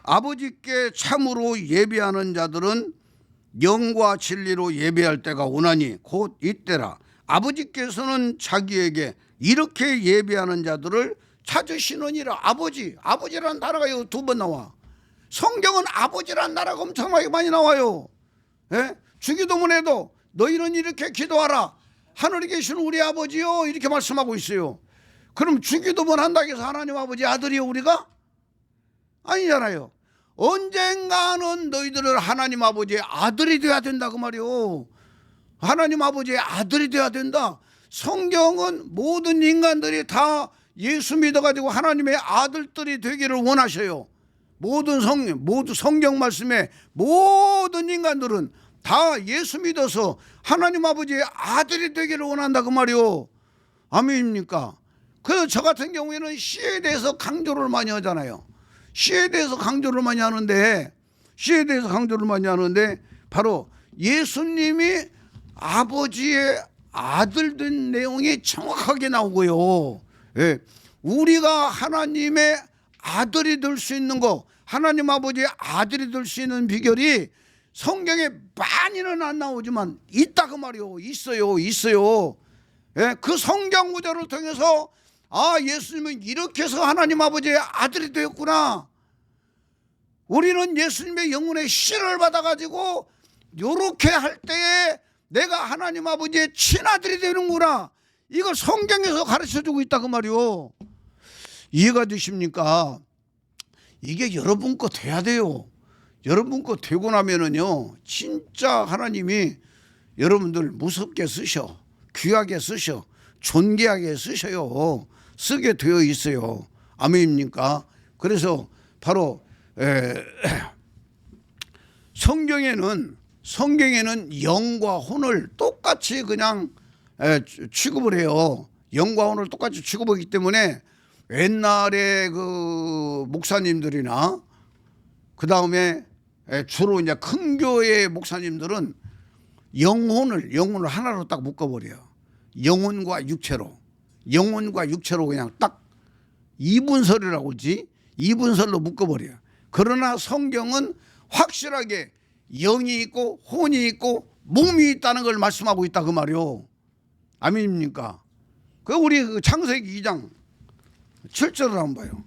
아버지께 참으로 예배하는 자들은 영과 진리로 예배할 때가 오나니 곧 이때라. 아버지께서는 자기에게 이렇게 예배하는 자들을 찾으시느니라. 아버지라는 단어가 여기 2번 나와. 성경은 아버지라는 단어가 엄청나게 많이 나와요. 예? 주기도문에도 너희는 이렇게 기도하라. 하늘에 계신 우리 아버지요 이렇게 말씀하고 있어요. 그럼 주기도문 한다고 해서 하나님 아버지 아들이요 우리가? 아니잖아요. 언젠가는 너희들은 하나님 아버지의 아들이 되어야 된다 그 말이요. 하나님 아버지의 아들이 되어야 된다. 성경은 모든 인간들이 다 예수 믿어가지고 하나님의 아들들이 되기를 원하셔요. 모든 성경 말씀에 모든 인간들은 다 예수 믿어서 하나님 아버지의 아들이 되기를 원한다 그 말이요. 아멘입니까? 그래서 저 같은 경우에는 씨에 대해서 강조를 많이 하잖아요. 씨에 대해서 강조를 많이 하는데 바로 예수님이 아버지의 아들 된 내용이 정확하게 나오고요. 예. 우리가 하나님의 아들이 될 수 있는 거, 하나님 아버지의 아들이 될 수 있는 비결이 성경에 많이는 안 나오지만 있다 그 말이요. 있어요. 예. 그 성경 구절을 통해서 예수님은 이렇게 해서 하나님 아버지의 아들이 되었구나. 우리는 예수님의 영혼의 씨를 받아가지고 이렇게 할 때에 내가 하나님 아버지의 친아들이 되는구나. 이걸 성경에서 가르쳐주고 있다 그 말이요. 이해가 되십니까? 이게 여러분 거 돼야 돼요. 여러분 거 되고 나면은요 진짜 하나님이 여러분들 무섭게 쓰셔, 귀하게 쓰셔, 존귀하게 쓰셔요. 쓰게 되어 있어요. 아멘입니까? 그래서 바로 성경에는 영과 혼을 똑같이 그냥 취급을 해요. 영과 혼을 똑같이 취급하기 때문에 옛날에 그 목사님들이나 그 다음에 주로 이제 큰 교회 목사님들은 영혼을 하나로 딱 묶어버려요. 영혼과 육체로 그냥 딱 이분설이라고 그러지. 이분설로 묶어버려요. 그러나 성경은 확실하게 영이 있고 혼이 있고 몸이 있다는 걸 말씀하고 있다 그 말이요. 아멘입니까? 그 우리 그 창세기 2장 7절을 한번 봐요.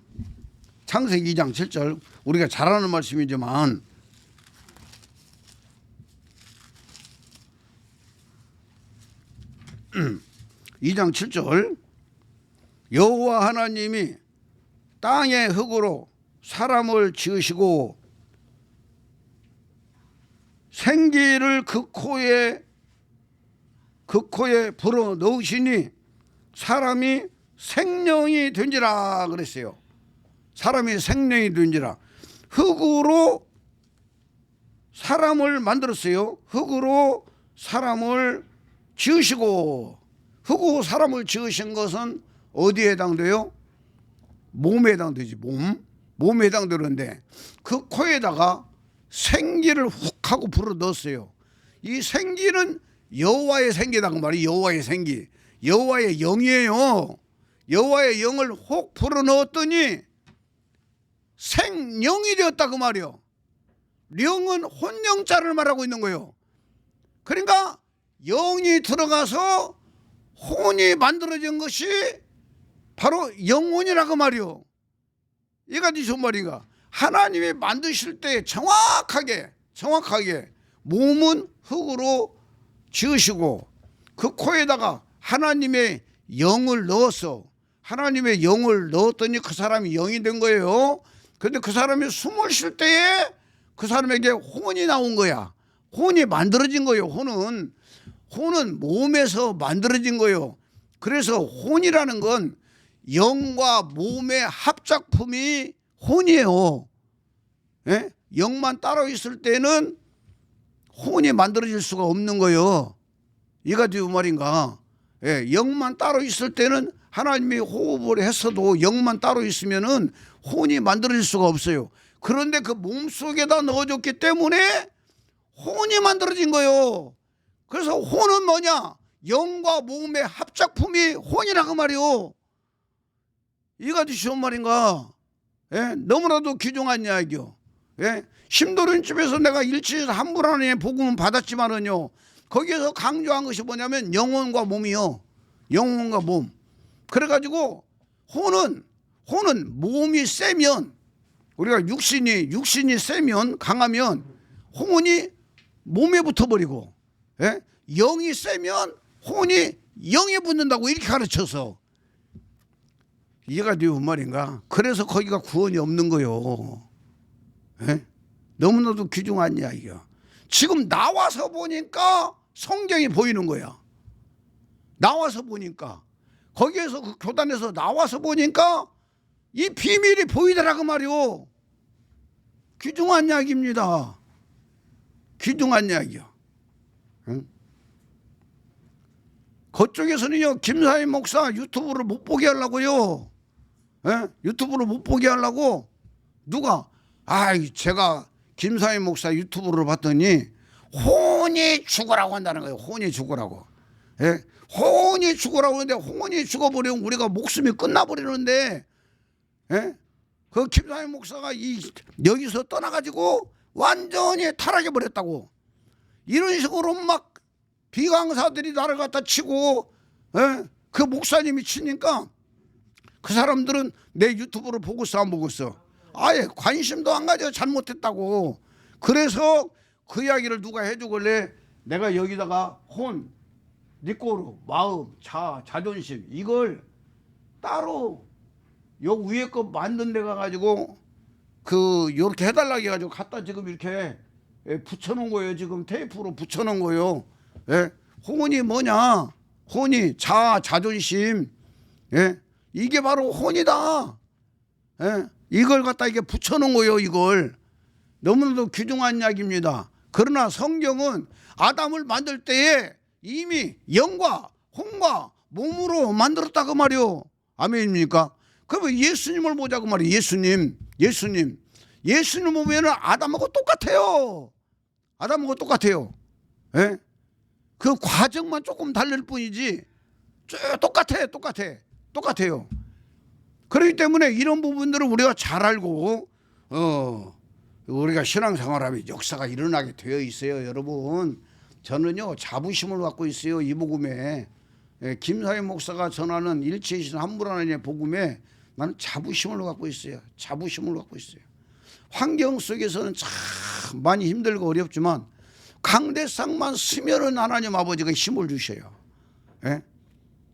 창세기 2장 7절 우리가 잘 아는 말씀이지만 이 장 7절 여호와 하나님이 땅의 흙으로 사람을 지으시고 생기를 그 코에 불어 넣으시니 사람이 생명이 된지라 그랬어요. 사람이 생명이 된지라. 흙으로 사람을 만들었어요. 흙으로 사람을 지으시고, 흙으로 사람을 지으신 것은 어디에 해당돼요? 몸에 해당되지. 몸에 해당되는데 그 코에다가 생기를 훅 하고 불어 넣었어요. 이 생기는 여호와의 생기라고 말이에요. 여호와의 생기, 여호와의 영이에요. 여호와의 영을 혹 불어 넣었더니 생령이 되었다 그 말이에요. 영은 혼영자를 말하고 있는 거예요. 그러니까 영이 들어가서 혼이 만들어진 것이 바로 영혼이라고 말이요. 이가 무슨 말인가? 하나님이 만드실 때 정확하게 몸은 흙으로 지으시고 그 코에다가 하나님의 영을 넣어서 하나님의 영을 넣었더니 그 사람이 영이 된 거예요. 그런데 그 사람이 숨을 쉴 때에 그 사람에게 혼이 나온 거야. 혼이 만들어진 거예요. 혼은 몸에서 만들어진 거예요. 그래서 혼이라는 건 영과 몸의 합작품이 혼이에요. 예? 영만 따로 있을 때는 혼이 만들어질 수가 없는 거예요. 이가 그 말인가? 예, 영만 따로 있을 때는 하나님이 호흡을 했어도 영만 따로 있으면은 혼이 만들어질 수가 없어요. 그런데 그 몸 속에다 넣어줬기 때문에 혼이 만들어진 거예요. 그래서 혼은 뭐냐? 영과 몸의 합작품이 혼이라고 말이요. 이가 쉬운 말인가? 예? 너무나도 귀중한 이야기요. 예? 심도련 집에서 내가 일치에서 한분 안에 복음은 받았지만은요, 거기에서 강조한 것이 뭐냐면 영혼과 몸이요. 영혼과 몸. 그래가지고 혼은 몸이 세면, 우리가 육신이 세면, 강하면 혼이 몸에 붙어버리고, 예? 영이 세면 혼이 영에 붙는다고 이렇게 가르쳐서, 이해가 되는 말인가? 그래서 거기가 구원이 없는 거요. 예? 너무나도 귀중한 이야기야. 지금 나와서 보니까 성경이 보이는 거야. 나와서 보니까, 거기에서 그 교단에서 나와서 보니까 이 비밀이 보이더라고 말이오. 귀중한 이야기입니다. 귀중한 이야기야. 응? 그쪽에서는요, 김사희 목사 유튜브를 못 보게 하려고요. 예? 유튜브를 못 보게 하려고 누가, 제가 김사희 목사 유튜브를 봤더니 혼이 죽으라고 한다는 거예요. 혼이 죽으라고. 예? 혼이 죽으라고 하는데 혼이 죽어버리면 우리가 목숨이 끝나버리는데, 예? 그 김사희 목사가 여기서 떠나가지고 완전히 타락해 버렸다고. 이런 식으로 막 비강사들이 나를 갖다 치고, 예? 그 목사님이 치니까 그 사람들은 내 유튜브를 보고서 안 보고서 아예 관심도 안 가져. 잘못했다고. 그래서 그 이야기를 누가 해주길래 내가 여기다가 혼, 니꼬르, 마음, 자존심 이걸 따로 요 위에 거 만든 데 가가지고 요렇게 해달라고 해가지고 갖다 지금 이렇게 붙여놓은 거예요. 지금 테이프로 붙여놓은 거예요. 예? 혼이 뭐냐? 혼이 자존심. 예? 이게 바로 혼이다. 예? 이걸 갖다 이게 붙여놓은 거예요. 이걸. 너무나도 귀중한 이야기입니다. 그러나 성경은 아담을 만들 때에 이미 영과 혼과 몸으로 만들었다고 말이요. 아멘입니까? 그러면 예수님을 보자고 말이에요. 예수님 보면 아담하고 똑같아요. 아담하고 똑같아요. 예? 그 과정만 조금 다를 뿐이지 쭉 똑같아요. 그렇기 때문에 이런 부분들을 우리가 잘 알고 우리가 신앙생활하면 역사가 일어나게 되어 있어요. 여러분, 저는요 자부심을 갖고 있어요. 이 복음에. 김사희 목사가 전하는 일체이신 한분 하나님의 복음에 나는 자부심을 갖고 있어요. 환경 속에서는 참 많이 힘들고 어렵지만 강대상만 쓰면은 하나님 아버지가 힘을 주셔요. 예?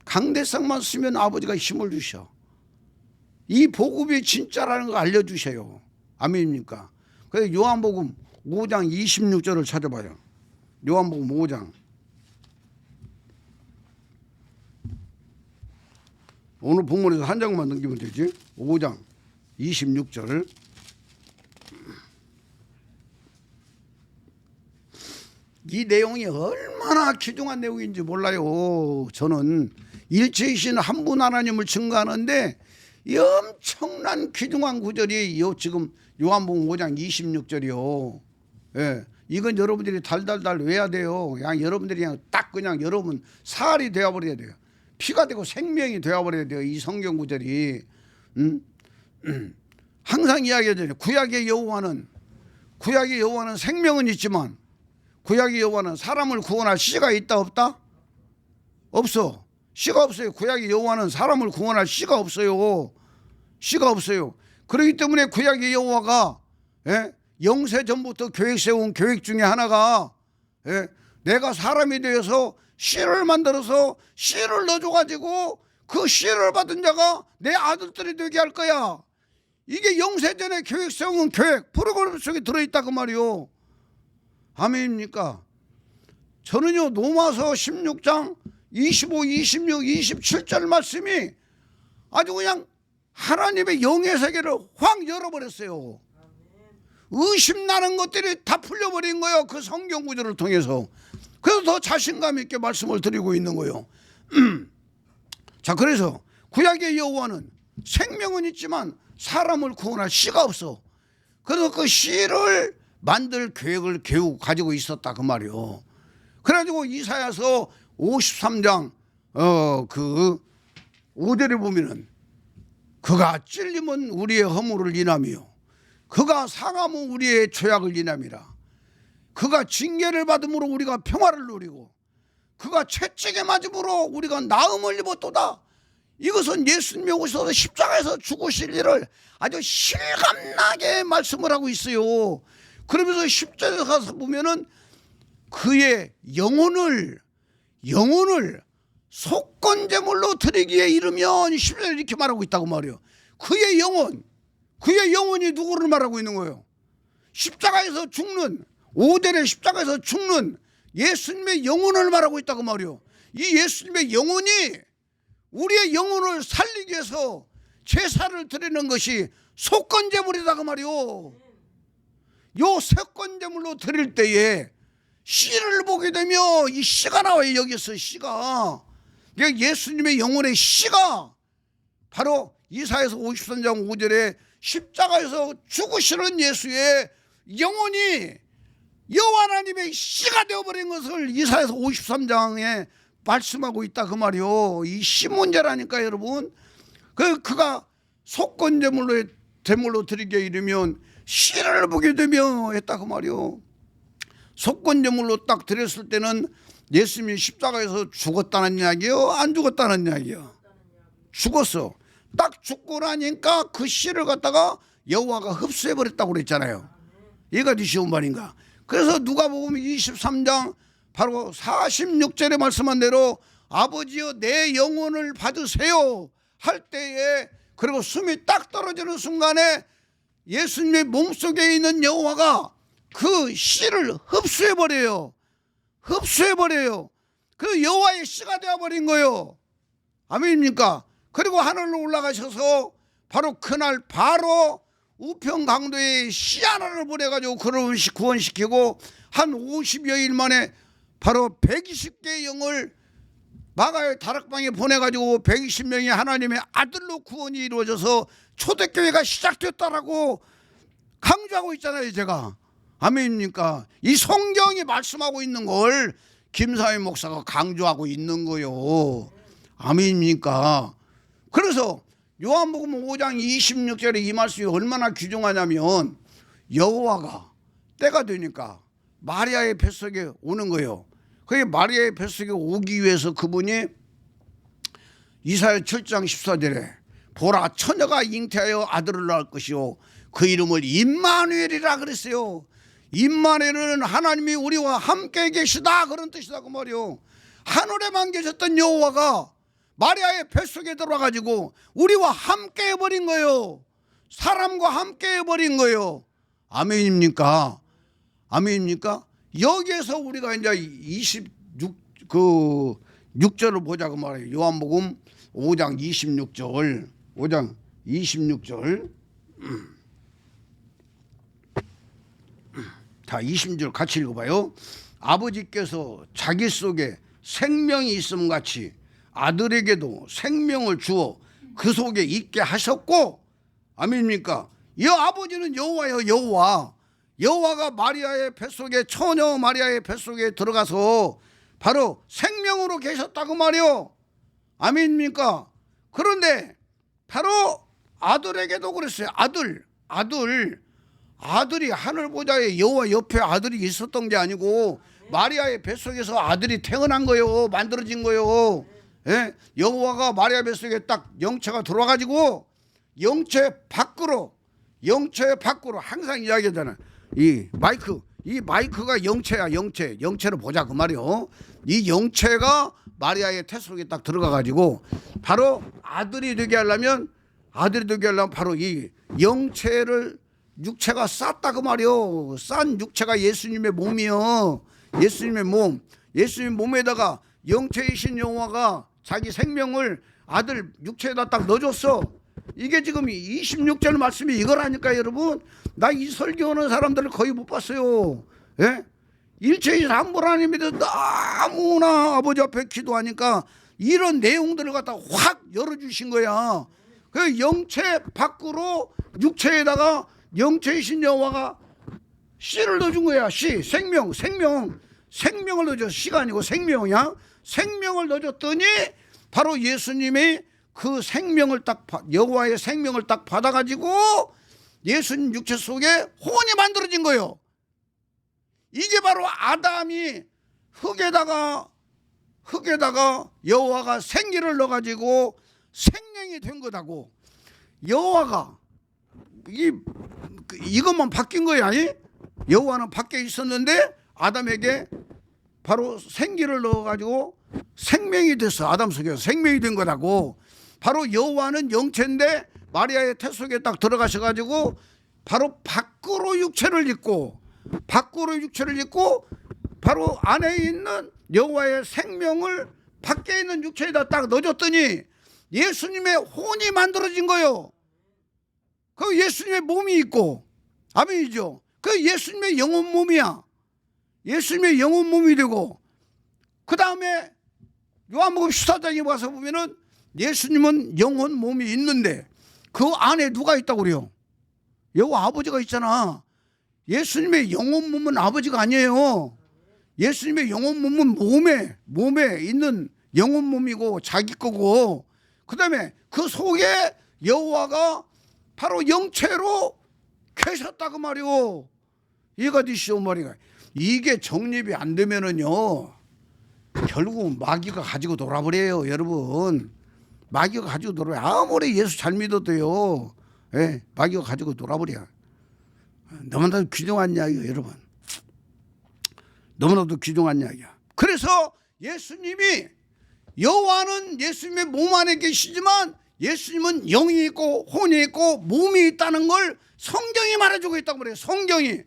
강대상만 쓰면 아버지가 힘을 주셔. 이 복음이 진짜라는 거 알려주셔요. 아멘입니까? 그래서 요한복음 5장 26절을 찾아봐요. 요한복음 5장. 오늘 본문에서 한 장만 넘기면 되지. 5장 26절. 이 내용이 얼마나 귀중한 내용인지 몰라요. 저는 일체이신 한 분 하나님을 증거하는데 이 엄청난 귀중한 구절이 지금 요한복음 5장 26절이요. 예, 이건 여러분들이 달달달 외워야 돼요. 그냥 여러분들이 그냥 여러분 살이 되어버려야 돼요. 피가 되고 생명이 되어버려야 돼요. 이 성경 구절이. 항상 이야기하잖아요. 구약의 여호와는 생명은 있지만 구약의 여호와는 사람을 구원할 씨가 있다 없다? 없어. 씨가 없어요. 구약의 여호와는 사람을 구원할 씨가 없어요. 씨가 없어요. 그렇기 때문에 구약의 여호와가 영세 전부터 계획 세운 계획 중에 하나가 내가 사람이 되어서 씨를 만들어서 씨를 넣어줘가지고 그 씨를 받은 자가 내 아들들이 되게 할 거야. 이게 영세전에 계획 세운 계획 프로그램 속에 들어있다 그 말이요. 아멘입니까? 저는요 로마서 16장 25, 26, 27절 말씀이 아주 그냥 하나님의 영의 세계를 확 열어버렸어요. 의심나는 것들이 다 풀려버린 거예요. 그 성경 구절을 통해서. 그래서 더 자신감 있게 말씀을 드리고 있는 거예요. 자, 그래서 구약의 여호와는 생명은 있지만 사람을 구원할 씨가 없어. 그래서 그 씨를 만들 계획을 가지고 있었다 그 말이요. 그래가지고 이사야서 53장 그 5절에 보면은 그가 찔림은 우리의 허물을 인하며 그가 상함은 우리의 죄악을 인함이라. 그가 징계를 받음으로 우리가 평화를 누리고 그가 채찍에 맞음으로 우리가 나음을 입었도다. 이것은 예수님이 오셔서 십자가에서 죽으실 일을 아주 실감나게 말씀을 하고 있어요. 그러면서 10절에 가서 보면은 그의 영혼을 속건제물로 드리기에 이르면 10절에 이렇게 말하고 있다고 말이에요. 그의 영혼이 누구를 말하고 있는 거예요? 십자가에서 죽는 5절에 십자가에서 죽는 예수님의 영혼을 말하고 있다고 말이에요. 이 예수님의 영혼이 우리의 영혼을 살리기 위해서 제사를 드리는 것이 속건제물이다 그 말이에요. 요 속건제물로 드릴 때에 씨를 보게 되면 이 씨가 나와요. 여기서 씨가 예수님의 영혼의 씨가 바로 이사야서 53장 5절에 십자가에서 죽으시는 예수의 영혼이 여호와 하나님의 씨가 되어버린 것을 이사야서 53장에 말씀하고 있다 그 말이요. 이 씨 문제라니까 여러분. 그가 속건제물로 드리게 이르면 씨를 보게 되며 했다 그 말이요. 속건제물로 딱 드렸을 때는 예수님이 십자가에서 죽었다는 이야기요, 안 죽었다는 이야기요? 죽었어. 딱 죽고 나니까 그 씨를 갖다가 여호와가 흡수해버렸다고 그랬잖아요. 얘가 쉬운 말인가? 그래서 누가복음 23장 바로 46절에 말씀한 대로 아버지여 내 영혼을 받으세요 할 때에, 그리고 숨이 딱 떨어지는 순간에 예수님의 몸속에 있는 여호와가 그 씨를 흡수해버려요. 그 여호와의 씨가 되어버린 거예요. 아멘입니까? 그리고 하늘로 올라가셔서 바로 그날 바로 우평 강도에 씨 하나를 보내가지고 그를 구원시키고 한 50여일 만에 바로 120개의 영을 마가의 다락방에 보내가지고 120명이 하나님의 아들로 구원이 이루어져서 초대교회가 시작됐다라고 강조하고 있잖아요 제가. 아멘입니까? 이 성경이 말씀하고 있는 걸 김사회 목사가 강조하고 있는 거요. 아멘입니까? 그래서 요한복음 5장 26절에 이 말씀이 얼마나 귀중하냐면 여호와가 때가 되니까 마리아의 뱃속에 오는 거예요. 그게 마리아의 뱃속에 오기 위해서 그분이 이사야 7장 14절에 보라 처녀가 잉태하여 아들을 낳을 것이요 그 이름을 임마누엘이라 그랬어요. 임마누엘은 하나님이 우리와 함께 계시다 그런 뜻이다 그 말이요. 하늘에만 계셨던 여호와가 마리아의 뱃속에 들어가지고 우리와 함께 해버린 거예요. 사람과 함께 해버린 거예요. 아멘입니까? 아멘입니까? 여기에서 우리가 이제 6절을 보자고 말해요. 요한복음 5장 26절. 5장 26절. 자, 20절 같이 읽어봐요. 아버지께서 자기 속에 생명이 있음 같이 아들에게도 생명을 주어 그 속에 있게 하셨고, 아멘입니까? 이 아버지는 여호와예요. 여호와가 마리아의 뱃속에, 처녀 마리아의 뱃속에 들어가서 바로 생명으로 계셨다고 말이요. 아멘입니까? 그런데 바로 아들에게도 그랬어요. 아들이 하늘 보좌에 여호와 옆에 아들이 있었던 게 아니고 마리아의 뱃속에서 아들이 태어난 거예요. 만들어진 거예요. 예? 여호와가 마리아 뱃속에 딱 영체가 들어와가지고 영체 밖으로 항상 이야기하잖아. 이 마이크가 영체야. 영체를 보자 그 말이요. 이 영체가 마리아의 태 속에 딱 들어가가지고 바로 아들이 되게 하려면 바로 이 영체를 육체가 쌌다 그 말이요. 싼 육체가 예수님의 몸이요. 예수님 몸에다가 영체이신 여호와가 자기 생명을 아들 육체에다 딱 넣어줬어. 이게 지금 26절 말씀이 이거라니까 여러분. 나 이 설교하는 사람들을 거의 못 봤어요. 예? 일체의 삼보라님이 너무나 아버지 앞에 기도하니까 이런 내용들을 갖다 확 열어주신 거야. 그 영체 밖으로 육체에다가 영체이신 여호와가 씨를 넣어준 거야. 씨, 생명을 넣어줘. 씨가 아니고 생명이야. 생명을 넣어줬더니 바로 예수님이 그 생명을 여호와의 생명을 딱 받아가지고 예수님 육체 속에 혼이 만들어진 거예요. 이게 바로 아담이 흙에다가 여호와가 생기를 넣어가지고 생명이 된 거다고. 여호와가 이것만 바뀐 거야. 여호와는 밖에 있었는데 아담에게 바로 생기를 넣어가지고 생명이 됐어. 아담 속에서 생명이 된 거라고. 바로 여호와는 영체인데 마리아의 태 속에 딱 들어가셔가지고 바로 밖으로 육체를 입고 바로 안에 있는 여호와의 생명을 밖에 있는 육체에다 딱 넣어줬더니 예수님의 혼이 만들어진 거예요. 그 예수님의 몸이 있고, 아멘이죠. 그 예수님의 영혼 몸이야. 예수님의 영혼 몸이 되고, 그 다음에 요한복음 14장에 와서 보면은 예수님은 영혼 몸이 있는데 그 안에 누가 있다고 그래요? 여호와 아버지가 있잖아. 예수님의 영혼 몸은 아버지가 아니에요. 예수님의 영혼 몸은 몸에 있는 영혼 몸이고 자기 거고, 그 다음에 그 속에 여호와가 바로 영체로 계셨다 그 말이오. 이해가 되시오 말이야. 이게 정립이 안 되면은요 결국은 마귀가 가지고 놀아버려요 여러분. 마귀가 가지고 놀아요. 아무리 예수 잘 믿어도요, 예, 마귀가 가지고 놀아버려. 너무나도 귀중한 이야기예요 여러분. 너무나도 귀중한 이야기야. 그래서 예수님이, 여호와는 예수님의 몸 안에 계시지만 예수님은 영이 있고 혼이 있고 몸이 있다는 걸 성경이 말해주고 있다고 그래요. 성경이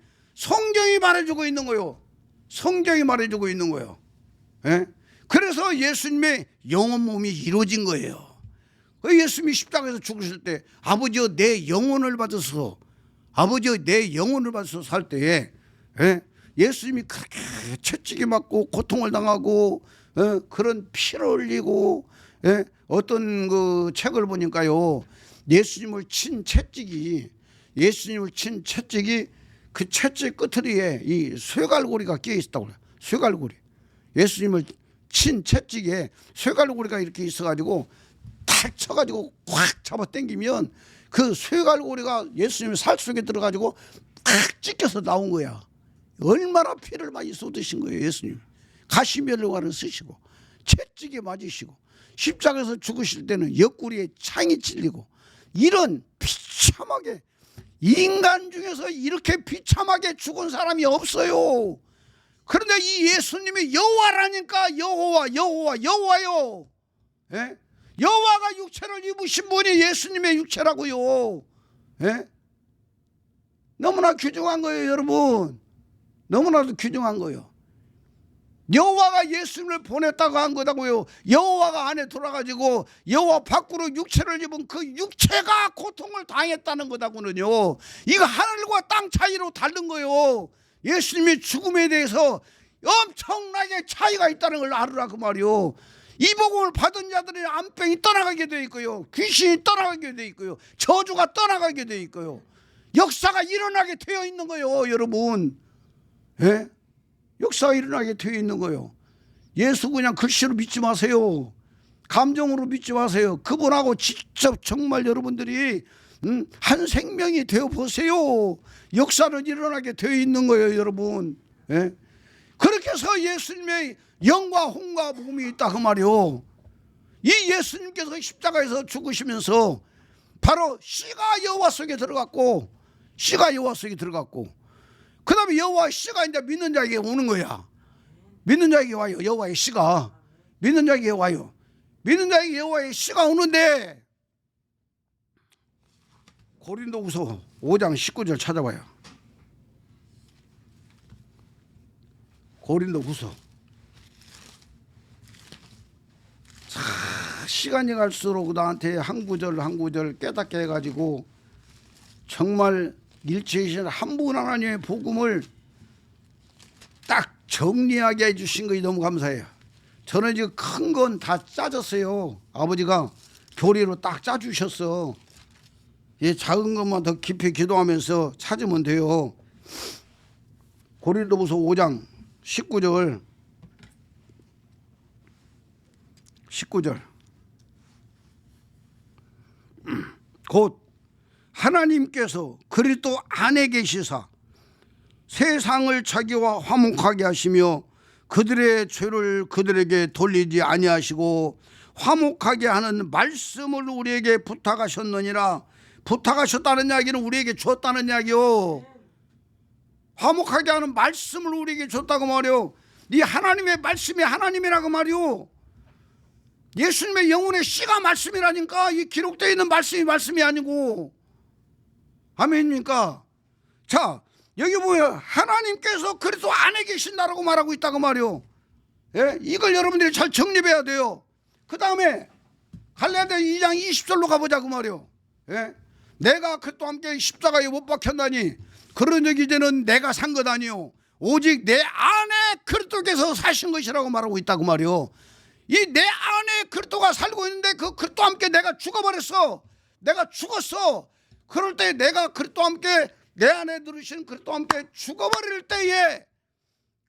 말해주고 있는 거예요. 성경이 말해주고 있는 거예요. 예? 그래서 예수님의 영혼 몸이 이루어진 거예요. 예수님이 십자가에서 죽으실 때 아버지여 내 영혼을 받아서 살 때에, 예? 예수님이 그렇게 채찍이 맞고 고통을 당하고, 그런 피를 흘리고, 예? 어떤 그 책을 보니까요 예수님을 친 채찍이 그 채찍 끝에 이 쇠갈고리가 끼어 있었다고 그래요. 쇠갈고리. 예수님을 친 채찍에 쇠갈고리가 이렇게 있어가지고 탁 쳐가지고 꽉 잡아 당기면 그 쇠갈고리가 예수님의 살 속에 들어가지고 탁 찢겨서 나온 거야. 얼마나 피를 많이 쏟으신 거예요 예수님. 가시면류관을 쓰시고 채찍에 맞으시고 십자가에서 죽으실 때는 옆구리에 창이 찔리고, 이런 비참하게, 인간 중에서 이렇게 비참하게 죽은 사람이 없어요. 그런데 이 예수님이 여호와라니까. 여호와요. 예? 여호와가 육체를 입으신 분이 예수님의 육체라고요. 예? 너무나 귀중한 거예요 여러분. 너무나도 귀중한 거예요. 여호와가 예수님을 보냈다고 한 거다고요. 여호와가 안에 들어가지고 여호와 밖으로 육체를 입은 그 육체가 고통을 당했다는 거다고는요. 이거 하늘과 땅 차이로 다른 거예요. 예수님의 죽음에 대해서 엄청나게 차이가 있다는 걸 알으라 그 말이요. 이 복음을 받은 자들의 암병이 떠나가게 돼 있고요, 귀신이 떠나가게 돼 있고요, 저주가 떠나가게 돼 있고요, 역사가 일어나게 되어 있는 거예요 여러분. 예? 역사가 일어나게 되어 있는 거예요. 예수 그냥 글씨로 믿지 마세요. 감정으로 믿지 마세요. 그분하고 직접 정말 여러분들이 한 생명이 되어 보세요. 역사는 일어나게 되어 있는 거예요 여러분. 그렇게 해서 예수님의 영과 혼과 몸이 있다 그 말이요. 이 예수님께서 십자가에서 죽으시면서 바로 씨가 여호와 속에 들어갔고, 씨가 여호와 속에 들어갔고, 그 다음에 여호와의 씨가 이제 믿는 자에게 오는 거야. 믿는 자에게 와요. 여호와의 씨가 믿는 자에게 와요. 믿는 자에게 여호와의 씨가 오는데, 고린도후서 5장 19절 찾아봐요. 고린도후서. 시간이 갈수록 나한테 한 구절 한 구절 깨닫게 해가지고 정말 일체이신 한 분 하나님의 복음을 딱 정리하게 해주신 것이 너무 감사해요. 저는 지금 큰 건 다 짜졌어요. 아버지가 교리로 딱 짜주셨어. 이 작은 것만 더 깊이 기도하면서 찾으면 돼요. 고린도후서 5장 19절 곧 하나님께서 그리스도 안에 계시사 세상을 자기와 화목하게 하시며 그들의 죄를 그들에게 돌리지 아니하시고 화목하게 하는 말씀을 우리에게 부탁하셨느니라. 부탁하셨다는 이야기는 우리에게 줬다는 이야기요. 화목하게 하는 말씀을 우리에게 줬다고 말이요. 이 하나님의 말씀이 하나님이라고 말이요. 예수님의 영혼의 씨가 말씀이라니까. 이 기록되어 있는 말씀이 아니고. 아멘입니까? 자, 여기 보면 하나님께서 그리스도 안에 계신다라고 말하고 있다고 말이요. 예? 이걸 여러분들이 잘 정립해야 돼요. 그 다음에 갈라디아 2장 20절로 가보자고 말이요. 예? 내가 그리스도와 함께 십자가에 못 박혔나니 그런 적 이제는 내가 산 것 아니요 오직 내 안에 그리스도께서 사신 것이라고 말하고 있다고 말이요. 이 내 안에 그리스도가 살고 있는데 그 그리스도와 함께 내가 죽어버렸어. 내가 죽었어. 그럴 때 내가 그리스도와 함께 내 안에 들으신 그리스도와 함께 죽어버릴 때에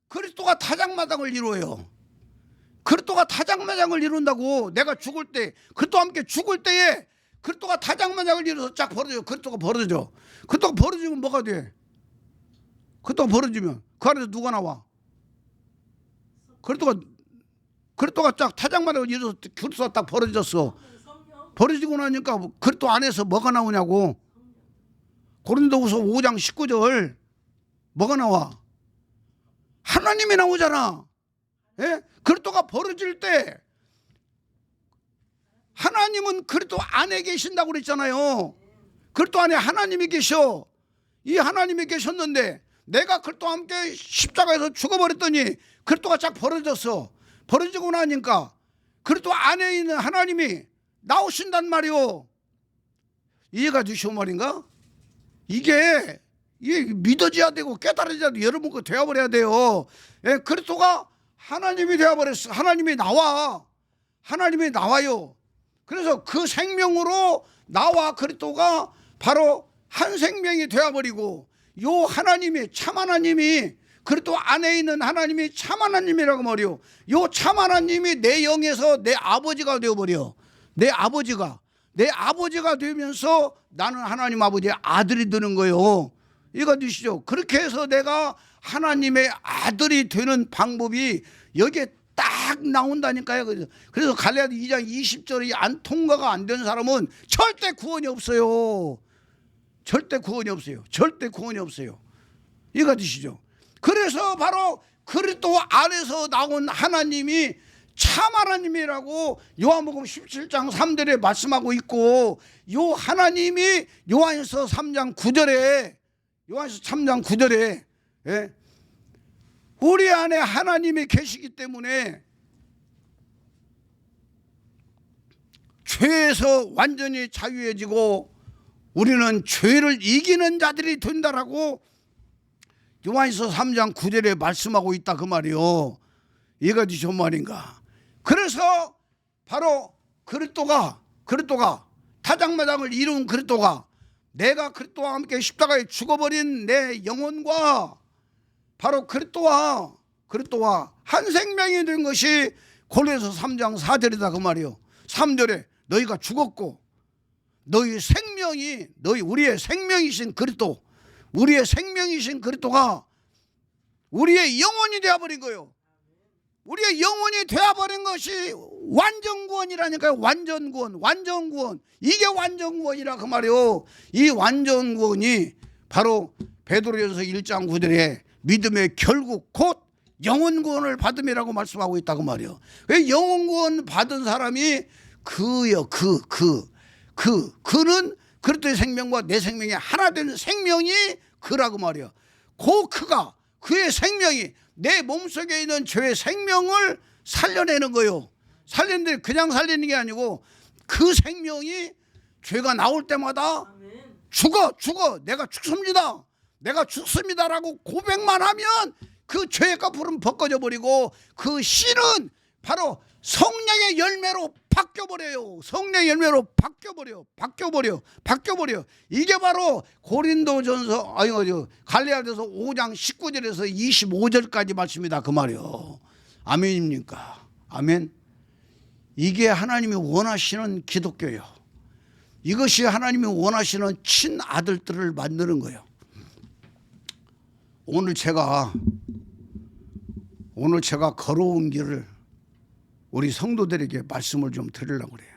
그리스도가 타작마당을 이루어요. 그리스도가 타작마당을 이룬다고. 내가 죽을 때 그리스도와 함께 죽을 때에 그리스도가 타작마당을 이루어서 쫙 벌어져. 그리스도가 벌어져. 그리스도가 벌어지면 뭐가 돼? 그리스도가 벌어지면 그 안에서 누가 나와? 그리스도가 쫙 타작마당을 이루어서 그리스도가 딱 벌어졌어. 벌어지고 나니까 그리스도 안에서 뭐가 나오냐고. 고린도후서 5장 19절 뭐가 나와? 하나님이 나오잖아. 예? 그리스도가 벌어질 때 하나님은 그리스도 안에 계신다고 그랬잖아요. 그리스도 안에 하나님이 계셔. 이 하나님이 계셨는데 내가 그리스도와 함께 십자가에서 죽어버렸더니 그리스도가 쫙 벌어졌어. 벌어지고 나니까 그리스도 안에 있는 하나님이 나오신단 말이오. 이해가 되시오 말인가? 이게 믿어져야 되고 깨달아져야 돼. 여러분 거 되어버려야 돼요. 예, 그리스도가 하나님이 되어버렸어. 하나님이 나와. 하나님이 나와요. 그래서 그 생명으로 나와 그리스도가 바로 한 생명이 되어버리고 요 하나님이 참 하나님이 그리스도 안에 있는 하나님이 참 하나님이라고 말이요. 요 참 하나님이 내 영에서 내 아버지가 되어버려. 내 아버지가 되면서 나는 하나님 아버지의 아들이 되는 거예요. 이거 드시죠. 그렇게 해서 내가 하나님의 아들이 되는 방법이 여기에 딱 나온다니까요. 그래서 갈라디아 2장 20절이 통과가 안 된 사람은 절대 구원이 없어요. 절대 구원이 없어요. 이거 드시죠. 그래서 바로 그리스도 안에서 나온 하나님이 참 하나님이라고 요한복음 17장 3절에 말씀하고 있고, 요 하나님이 요한서 3장 9절에 예? 우리 안에 하나님이 계시기 때문에 죄에서 완전히 자유해지고 우리는 죄를 이기는 자들이 된다라고 요한서 3장 9절에 말씀하고 있다 그 말이요. 이해가 되시오 말인가? 그래서 바로 그리스도가 타작마당을 이룬 그리스도가 내가 그리스도와 함께 십자가에 죽어버린 내 영혼과 바로 그리스도와 한 생명이 된 것이 골로새서 3장 4절이다 그 말이요. 3절에 너희가 죽었고 너희 생명이 우리의 생명이신 그리스도가 우리의 영혼이 되어버린 거예요. 우리의 영혼이 되어버린 것이 완전구원이라니까요. 완전구원, 완전구원. 이게 완전구원이라 그 말이요. 이 완전구원이 바로 베드로전서 1장 9절에 믿음의 결국 곧 영혼구원을 받음이라고 말씀하고 있다고 말이요. 왜 영혼구원 받은 사람이 그는 그리스도의 생명과 내 생명이 하나 되는 생명이 그라고 말이요. 그 그가 그의 생명이 내 몸속에 있는 죄의 생명을 살려내는 거요. 살리는데 그냥 살리는 게 아니고 그 생명이 죄가 나올 때마다 죽어 내가 죽습니다. 내가 죽습니다라고 고백만 하면 그 죄의 껍질은 벗겨져 버리고 그 씨는 바로 성령의 열매로 바뀌어버려요. 성령의 열매로 바뀌어버려. 이게 바로 고린도전서 갈라디아서 5장 19절에서 25절까지 말씀이다 그 말이요. 아멘입니까? 아멘. 이게 하나님이 원하시는 기독교요. 이것이 하나님이 원하시는 친아들들을 만드는 거예요. 오늘 제가 걸어온 길을 우리 성도들에게 말씀을 좀 드리려고 그래요.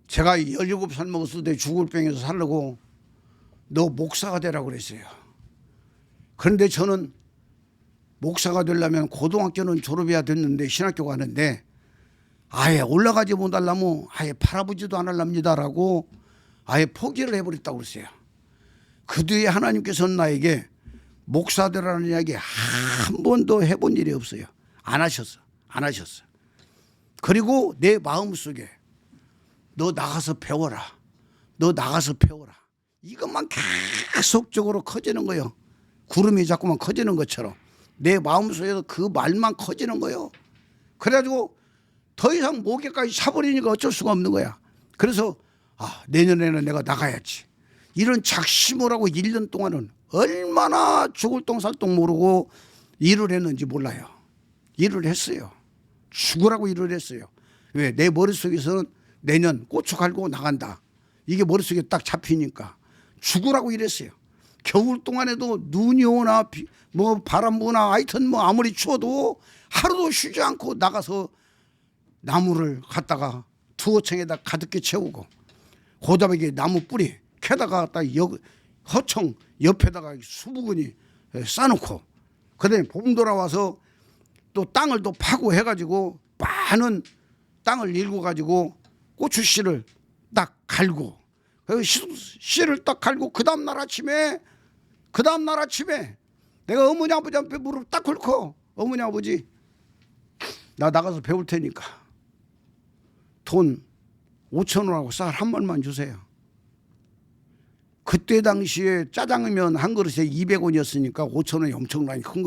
제가 17살 먹었을 때 죽을 병에서 살려고 너 목사가 되라고 그랬어요. 그런데 저는 목사가 되려면 고등학교는 졸업해야 됐는데 신학교 가는데 아예 올라가지 못하려면 아예 팔아보지도 않으랍니다라고 아예 포기를 해버렸다고 그랬어요. 그 뒤에 하나님께서는 나에게 목사 되라는 이야기 한 번도 해본 일이 없어요. 안 하셨어. 그리고 내 마음속에 너 나가서 배워라. 이것만 계속적으로 커지는 거예요. 구름이 자꾸만 커지는 것처럼 내 마음속에서 그 말만 커지는 거예요. 그래가지고 더 이상 목에까지 차버리니까 어쩔 수가 없는 거야. 그래서 내년에는 내가 나가야지. 이런 작심을 하고 1년 동안은 얼마나 죽을 똥살똥 모르고 일을 했는지 몰라요. 일을 했어요. 죽으라고 일을 했어요. 왜? 내 머릿속에서는 내년 고추 갈고 나간다. 이게 머릿속에 딱 잡히니까 죽으라고 일했어요. 겨울 동안에도 눈이 오나 바람 부나 하여튼 아무리 추워도 하루도 쉬지 않고 나가서 나무를 갖다가 투어청에다 가득히 채우고 고다백에 나무 뿌리 캐다가 갖다 허청 옆에다가 수부근이 싸놓고 그다음에 봄 돌아와서 또 땅을 또 파고 해가지고 많은 땅을 일궈 가지고 고추 씨를 딱 갈고 씨를 딱 갈고 그 다음날 아침에 내가 어머니 아버지 앞에 무릎 딱 꿇고 어머니 아버지 나 나가서 배울 테니까 돈 5,000원하고 쌀 한 번만 주세요. 그때 당시에 짜장면 한 그릇에 200원이었으니까 5,000원이 엄청나게 큰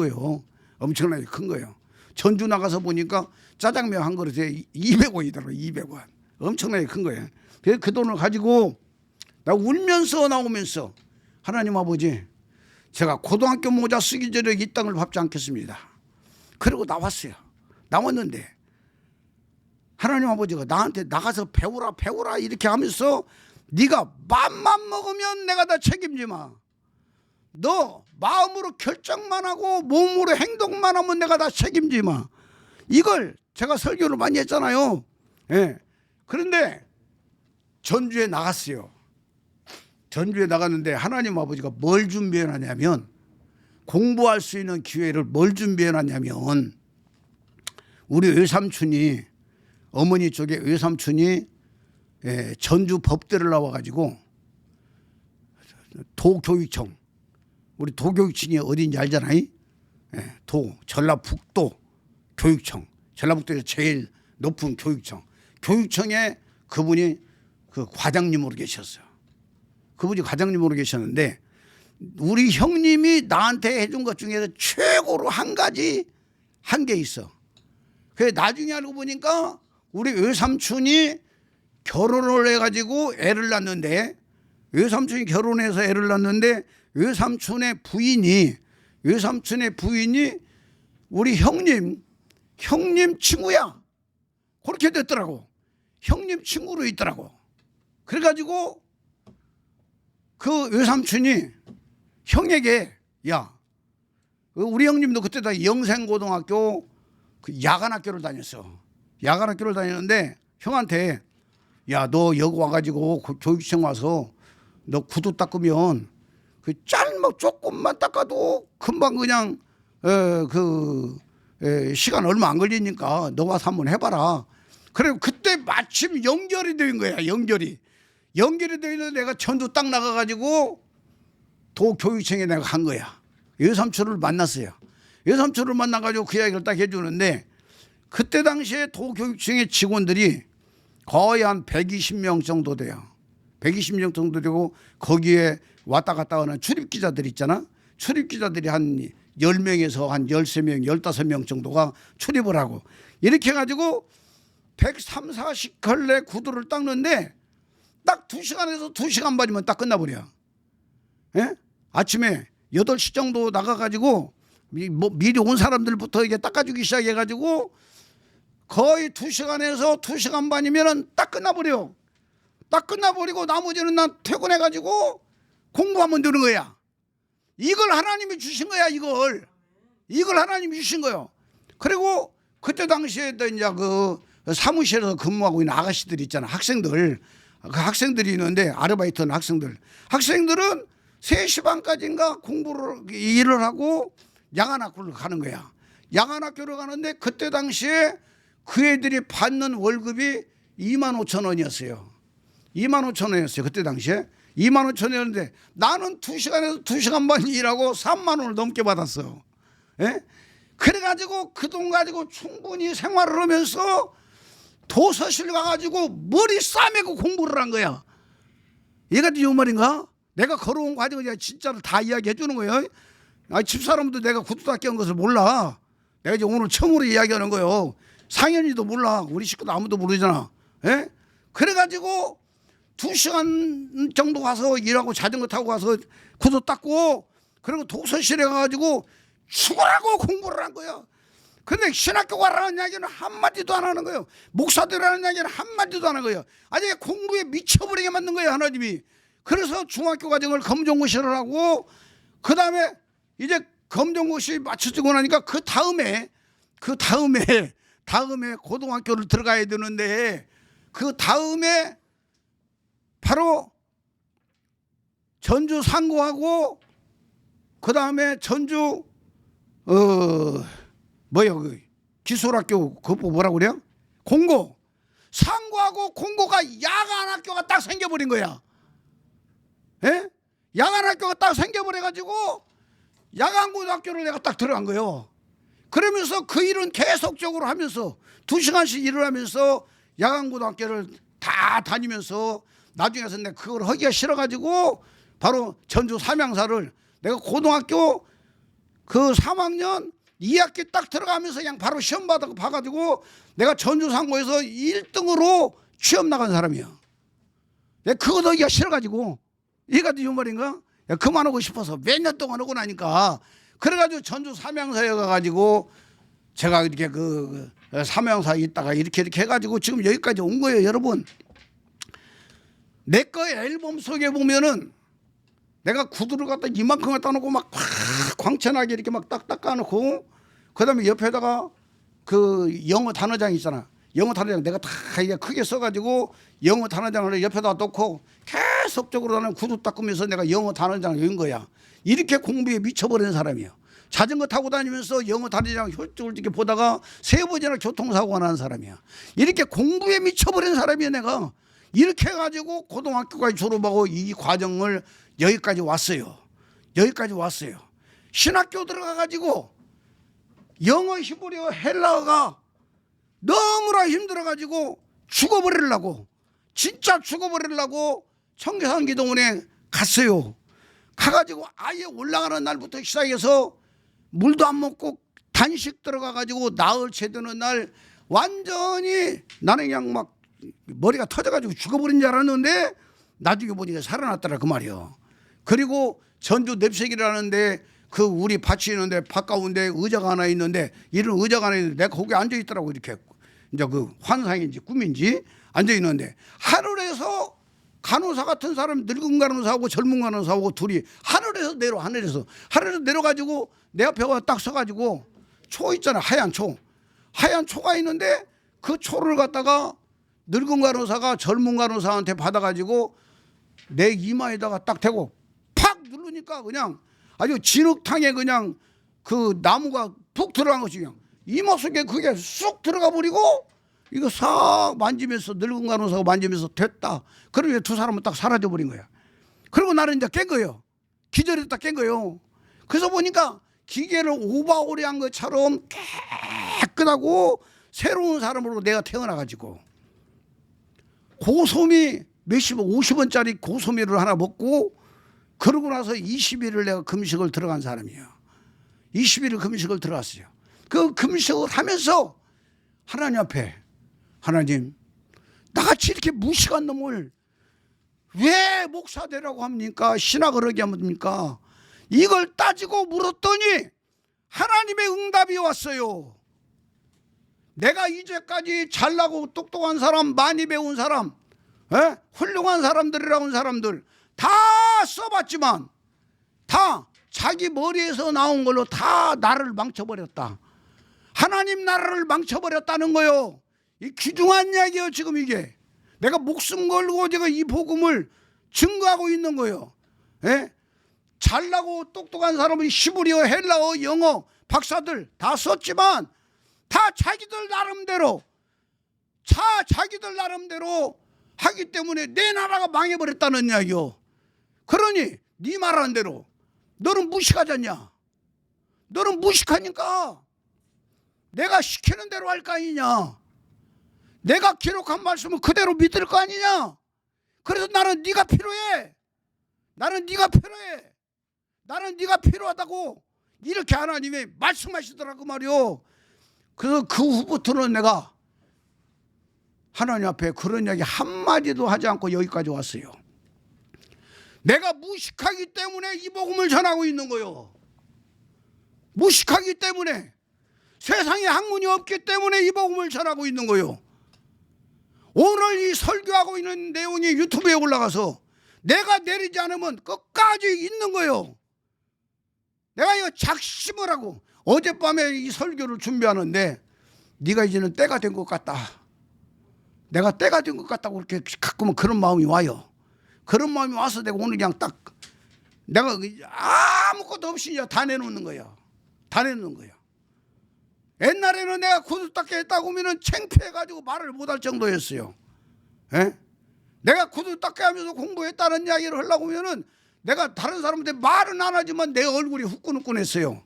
거예요. 전주 나가서 보니까 짜장면 한 그릇에 200원이더라고요. 200원. 엄청나게 큰 거예요. 그래서 그 돈을 가지고 나 울면서 나오면서 하나님 아버지 제가 고등학교 모자 쓰기 전에 이 땅을 밟지 않겠습니다. 그리고 나왔는데 하나님 아버지가 나한테 나가서 배우라 이렇게 하면서 네가 맘만 먹으면 내가 다 책임지 마. 너 마음으로 결정만 하고 몸으로 행동만 하면 내가 다 책임지 마. 이걸 제가 설교를 많이 했잖아요. 예. 그런데 전주에 나갔어요. 전주에 나갔는데 하나님 아버지가 뭘 준비해 놨냐면 공부할 수 있는 기회를 뭘 준비해 놨냐면 우리 외삼촌이 어머니 쪽에 외삼촌이 전주 법대를 나와가지고 도교육청 우리 도교육청이 어딘지 알잖아요. 전라북도 교육청 전라북도에서 제일 높은 교육청에 그분이 그 과장님으로 계셨어요. 그분이 과장님으로 계셨는데 우리 형님이 나한테 해준 것 중에서 최고로 한 게 있어. 그래 나중에 알고 보니까 우리 외삼촌이 결혼을 해가지고 애를 낳는데 외삼촌이 결혼해서 애를 낳는데 외삼촌의 부인이 우리 형님 친구야. 그렇게 됐더라고. 형님 친구로 있더라고. 그래가지고 그 외삼촌이 형에게 야 우리 형님도 그때 다 영생고등학교 그 야간학교를 다녔어. 야간학교를 다녔는데 형한테 야, 너 여기 와가지고 교육청 와서 너 구두 닦으면 그 짤막 조금만 닦아도 금방 그냥 시간 얼마 안 걸리니까 너 와서 한번 해봐라. 그리고 그때 마침 연결이 된 거야. 연결이 돼 있는데 내가 전주 딱 나가가지고 도교육청에 내가 간 거야. 여삼촌을 만났어요. 여삼촌을 만나가지고 그 이야기를 딱 해주는데 그때 당시에 도교육청의 직원들이 거의 한 120명 정도 돼요. 120명 정도 되고 거기에 왔다 갔다 하는 출입기자들 있잖아. 출입기자들이 한 10명에서 한 13명, 15명 정도가 출입을 하고 이렇게 해가지고 130, 40컬레 구두를 닦는데 딱 2시간에서 2시간 반이면 딱 끝나버려. 예? 아침에 8시 정도 나가가지고 미리 온 사람들부터 이게 닦아주기 시작해가지고 거의 2시간에서 2시간 반이면은 딱 끝나버려. 딱 끝나버리고 나머지는 난 퇴근해가지고 공부하면 되는 거야. 이걸 하나님이 주신 거야. 이걸 하나님이 주신 거예요. 그리고 그때 당시에 이제 그 사무실에서 근무하고 있는 아가씨들 있잖아. 학생들. 그 학생들이 있는데 아르바이트 하는 학생들은 3시 반까지인가 일을 하고 야간학교를 가는 거야. 야간학교를 가는데 그때 당시에 그 애들이 받는 월급이 25,000원이었어요. 25,000원이었어요. 그때 당시에 25,000원이었는데 나는 2시간에서 2시간 반 일하고 3만 원을 넘게 받았어. 예? 그래가지고 그 돈 가지고 충분히 생활을 하면서 도서실 가가지고 머리 싸매고 공부를 한 거야. 얘가 이 말인가? 내가 걸어온 과정을 진짜로 다 이야기해 주는 거예요. 집사람도 내가 구두 닦기 한 것을 몰라. 내가 이제 오늘 처음으로 이야기하는 거예요. 상현이도 몰라. 우리 식구도 아무도 모르잖아. 예? 그래가지고 2시간 정도 가서 일하고 자전거 타고 가서 구두 닦고 그리고 도서실에 가가지고 죽으라고 공부를 한 거야. 근데 신학교 가라는 이야기는 한마디도 안 하는 거예요. 목사들이라는 이야기는 한마디도 안 하는 거예요. 아니 공부에 미쳐버리게 만든 거예요. 하나님이. 그래서 중학교 과정을 검정고시를 하고 그 다음에 이제 검정고시 맞춰지고 나니까 그 다음에 고등학교를 들어가야 되는데 그 다음에 바로 전주 상고하고 그 다음에 전주 그 기술학교 그거 뭐라고 그래요? 공고. 상고하고 공고가 야간학교가 딱 생겨버린 거야. 예? 야간학교가 딱 생겨버려가지고 야간고등학교를 내가 딱 들어간 거예요. 그러면서 그 일은 계속적으로 하면서 2시간씩 일을 하면서 야간고등학교를 다 다니면서 나중에 가서 내가 그걸 하기가 싫어가지고 바로 전주 삼양사를 내가 고등학교 그 3학년 2학기 딱 들어가면서 그냥 바로 시험 봐가지고 내가 전주 상고에서 1등으로 취업 나간 사람이야. 내가 그거 하기가 싫어가지고 이가 이 말인가? 그만하고 싶어서 몇 년 동안 하고 나니까 그래가지고 전주 삼양사에 가가지고 제가 이렇게 그 삼양사에 있다가 이렇게 해가지고 지금 여기까지 온 거예요. 여러분 내 거 앨범 속에 보면은 내가 구두를 갖다 이만큼 갖다 놓고 막 광채나게 이렇게 막 딱 닦아놓고 그 다음에 옆에다가 그 영어 단어장 있잖아. 영어 단어장 내가 다 이게 크게 써가지고 영어 단어장을 옆에다 놓고 계속적으로 나는 구두 닦으면서 내가 영어 단어장을 외운 거야. 이렇게 공부에 미쳐버리는 사람이에요. 자전거 타고 다니면서 영어 단어장 훌쩍 이렇게 보다가 3번이나 교통사고가 나는 사람이야. 이렇게 공부에 미쳐버리는 사람이야 내가. 이렇게 해가지고 고등학교까지 졸업하고 이 과정을 여기까지 왔어요. 신학교 들어가가지고 영어 히브리어 헬라어가 너무나 힘들어가지고 진짜 죽어버리려고 청계산기도원에 갔어요. 가가지고 아예 올라가는 날부터 시작해서 물도 안 먹고 단식 들어가가지고 나흘 채되는 날 완전히 나는 그냥 막 머리가 터져가지고 죽어버린 줄 알았는데 나중에 보니까 살아났더라 그 말이요. 그리고 전주 냅색이라는데 그 우리 밭이 있는데 밭 가운데 의자가 하나 있는데 이런 의자가 하나 있는데 내가 거기 앉아 있더라고. 이렇게 이제 그 환상인지 꿈인지 앉아 있는데 하늘에서 간호사 같은 사람, 늙은 간호사하고 젊은 간호사하고 둘이 하늘에서 내려가지고 내 앞에 딱 서가지고 초 있잖아, 하얀 초가 있는데 그 초를 갖다가 늙은 간호사가 젊은 간호사한테 받아가지고 내 이마에다가 딱 대고 팍 누르니까 그냥 아주 진흙탕에 그냥 그 나무가 푹 들어간 것이 그냥 이마 속에 그게 쑥 들어가 버리고 이거 싹 만지면서 늙은 간호사가 만지면서 됐다. 그러면 두 사람은 딱 사라져 버린 거야. 그리고 나는 이제 깬 거예요. 기절했다 깬 거예요. 그래서 보니까 기계를 오바오리한 것처럼 깨끗하고 새로운 사람으로 내가 태어나가지고 고소미 몇십 원, 50원짜리 고소미를 하나 먹고 그러고 나서 20일을 내가 금식을 들어간 사람이에요. 20일을 금식을 들어갔어요. 그 금식을 하면서 하나님 앞에 하나님, 나같이 이렇게 무식한 놈을 왜 목사 되라고 합니까? 신학을 하게 합니까? 이걸 따지고 물었더니 하나님의 응답이 왔어요. 내가 이제까지 잘나고 똑똑한 사람, 많이 배운 사람, 훌륭한 사람들이라고 한 사람들 다 써봤지만 다 자기 머리에서 나온 걸로 다 나를 망쳐버렸다. 하나님 나라를 망쳐버렸다는 거요. 이 귀중한 이야기예요. 지금 이게 내가 목숨 걸고 제가 이 복음을 증거하고 있는 거예요. 잘나고 똑똑한 사람은 히브리어, 헬라어, 영어 박사들 다 썼지만 다 자기들 나름대로 하기 때문에 내 나라가 망해버렸다는 이야기요. 그러니 네 말하는 대로 너는 무식하지 않냐? 너는 무식하니까 내가 시키는 대로 할 거 아니냐? 내가 기록한 말씀을 그대로 믿을 거 아니냐? 그래서 나는 네가 필요해. 나는 네가 필요하다고 이렇게 하나님이 말씀하시더라고 말이요. 그래서 그 후부터는 내가 하나님 앞에 그런 이야기 한마디도 하지 않고 여기까지 왔어요. 내가 무식하기 때문에 이 복음을 전하고 있는 거요. 무식하기 때문에, 세상에 학문이 없기 때문에 이 복음을 전하고 있는 거요. 오늘 이 설교하고 있는 내용이 유튜브에 올라가서 내가 내리지 않으면 끝까지 있는 거요. 내가 이거 작심을 하고 어젯밤에 이 설교를 준비하는데 네가 이제는 때가 된 것 같다. 내가 때가 된 것 같다고 그렇게 가끔은 그런 마음이 와요. 그런 마음이 와서 내가 오늘 그냥 딱 내가 아무것도 없이 이제 다 내놓는 거예요. 다 내놓는 거예요. 옛날에는 내가 구두 닦게 했다고 하면 창피해가지고 말을 못할 정도였어요. 내가 구두 닦게 하면서 공부했다는 이야기를 하려고 하면은 내가 다른 사람한테 말은 안 하지만 내 얼굴이 후끈후끈했어요.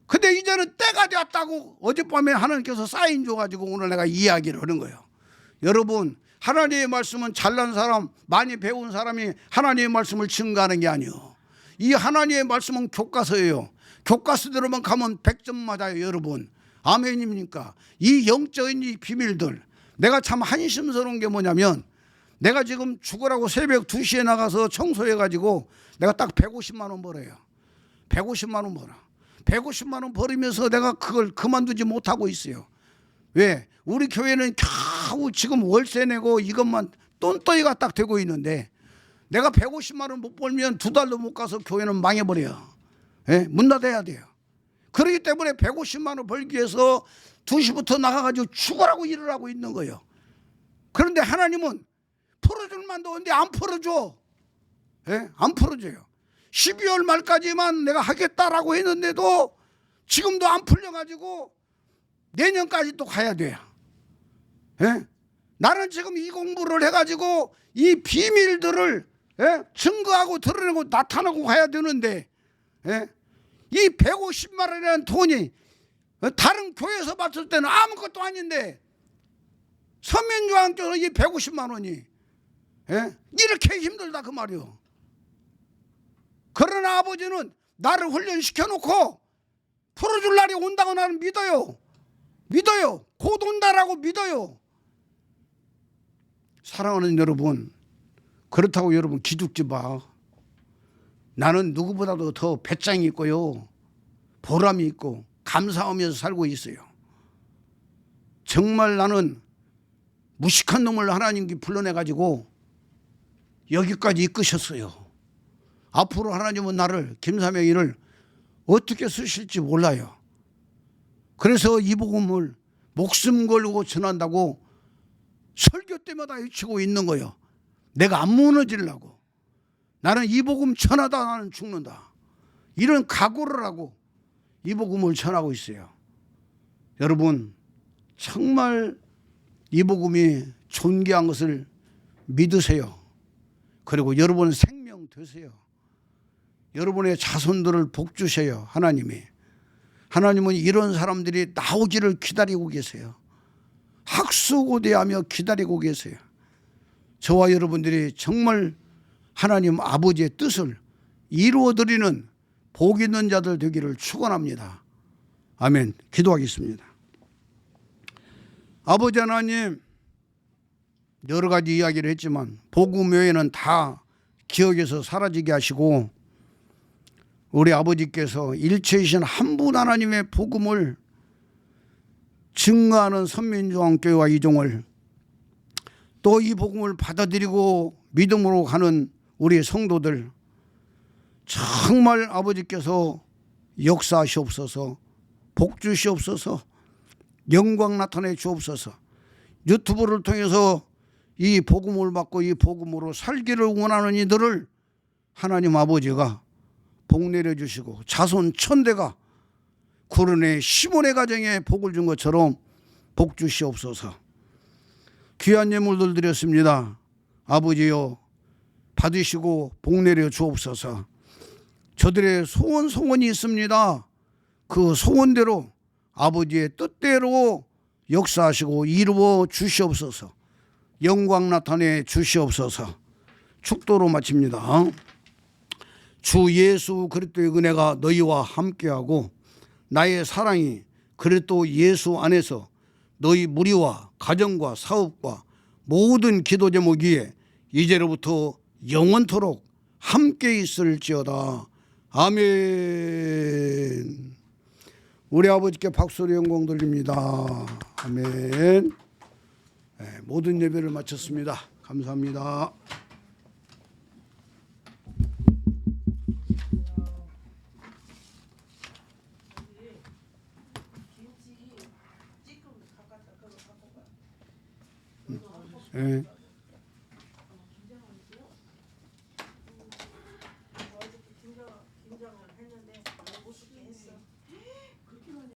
근데 이제는 때가 되었다고 어젯밤에 하나님께서 사인 줘가지고 오늘 내가 이야기를 하는 거예요. 여러분, 하나님의 말씀은 잘난 사람, 많이 배운 사람이 하나님의 말씀을 증거하는 게 아니에요. 이 하나님의 말씀은 교과서예요. 교과서대로만 가면 100점 맞아요. 여러분, 아멘입니까? 이 영적인 이 비밀들, 내가 참 한심스러운 게 뭐냐면 내가 지금 죽으라고 새벽 2시에 나가서 청소해가지고 내가 딱 150만 원 벌어요. 150만 원 벌어. 150만 원 벌으면서 내가 그걸 그만두지 못하고 있어요. 왜? 우리 교회는 겨우 지금 월세 내고 이것만 똔떠이가 딱 되고 있는데 내가 150만 원 못 벌면 2달도 못 가서 교회는 망해버려요. 문 닫아야 돼요. 그렇기 때문에 150만 원 벌기 위해서 2시부터 나가가지고 죽으라고 일을 하고 있는 거예요. 그런데 하나님은 풀어줄 만도 없는데 안 풀어줘. 안 풀어줘요. 12월 말까지만 내가 하겠다라고 했는데도 지금도 안 풀려가지고 내년까지 또 가야 돼요. 나는 지금 이 공부를 해가지고 이 비밀들을 증거하고 드러내고 나타나고 가야 되는데 이 150만 원이라는 돈이 다른 교회에서 봤을 때는 아무것도 아닌데 서민교황께서 이 150만 원이 이렇게 힘들다 그 말이요. 그러나 아버지는 나를 훈련시켜 놓고 풀어줄 날이 온다고 나는 믿어요. 곧 온다라고 믿어요. 사랑하는 여러분, 그렇다고 여러분 기죽지 마. 나는 누구보다도 더 배짱이 있고요, 보람이 있고 감사하면서 살고 있어요. 정말 나는 무식한 놈을 하나님께 불러내가지고 여기까지 이끄셨어요. 앞으로 하나님은 나를 김삼영이를 어떻게 쓰실지 몰라요. 그래서 이 복음을 목숨 걸고 전한다고 설교 때마다 외치고 있는 거예요. 내가 안 무너지려고. 나는 이 복음 전하다 나는 죽는다. 이런 각오를 하고 이 복음을 전하고 있어요. 여러분 정말 이 복음이 존귀한 것을 믿으세요. 그리고 여러분 생명 되세요. 여러분의 자손들을 복 주세요. 하나님이. 하나님은 이런 사람들이 나오기를 기다리고 계세요. 학수고대하며 기다리고 계세요. 저와 여러분들이 정말 하나님 아버지의 뜻을 이루어드리는 복 있는 자들 되기를 축원합니다. 아멘. 기도하겠습니다. 아버지 하나님, 여러 가지 이야기를 했지만 복음 외에는 다 기억에서 사라지게 하시고 우리 아버지께서 일체이신 한 분 하나님의 복음을 증거하는 선민중앙교회와 이종을 또 이 복음을 받아들이고 믿음으로 가는 우리 성도들 정말 아버지께서 역사하시옵소서, 복 주시옵소서, 영광 나타내 주옵소서. 유튜브를 통해서 이 복음을 받고 이 복음으로 살기를 원하는 이들을 하나님 아버지가 복 내려주시고 자손 천대가 구른의 시몬의 가정에 복을 준 것처럼 복 주시옵소서. 귀한 예물들 드렸습니다. 아버지여 받으시고 복 내려 주옵소서. 저들의 소원이 있습니다. 그 소원대로 아버지의 뜻대로 역사하시고 이루어 주시옵소서. 영광 나타내 주시옵소서. 축도로 마칩니다. 주 예수 그리스도의 은혜가 너희와 함께하고 나의 사랑이 그리스도 예수 안에서 너희 무리와 가정과 사업과 모든 기도 제목 위에 이제로부터 영원토록 함께 있을지어다. 아멘. 우리 아버지께 박수로 영광 돌립니다. 아멘. 네, 모든 예배를 마쳤습니다. 감사합니다. 네.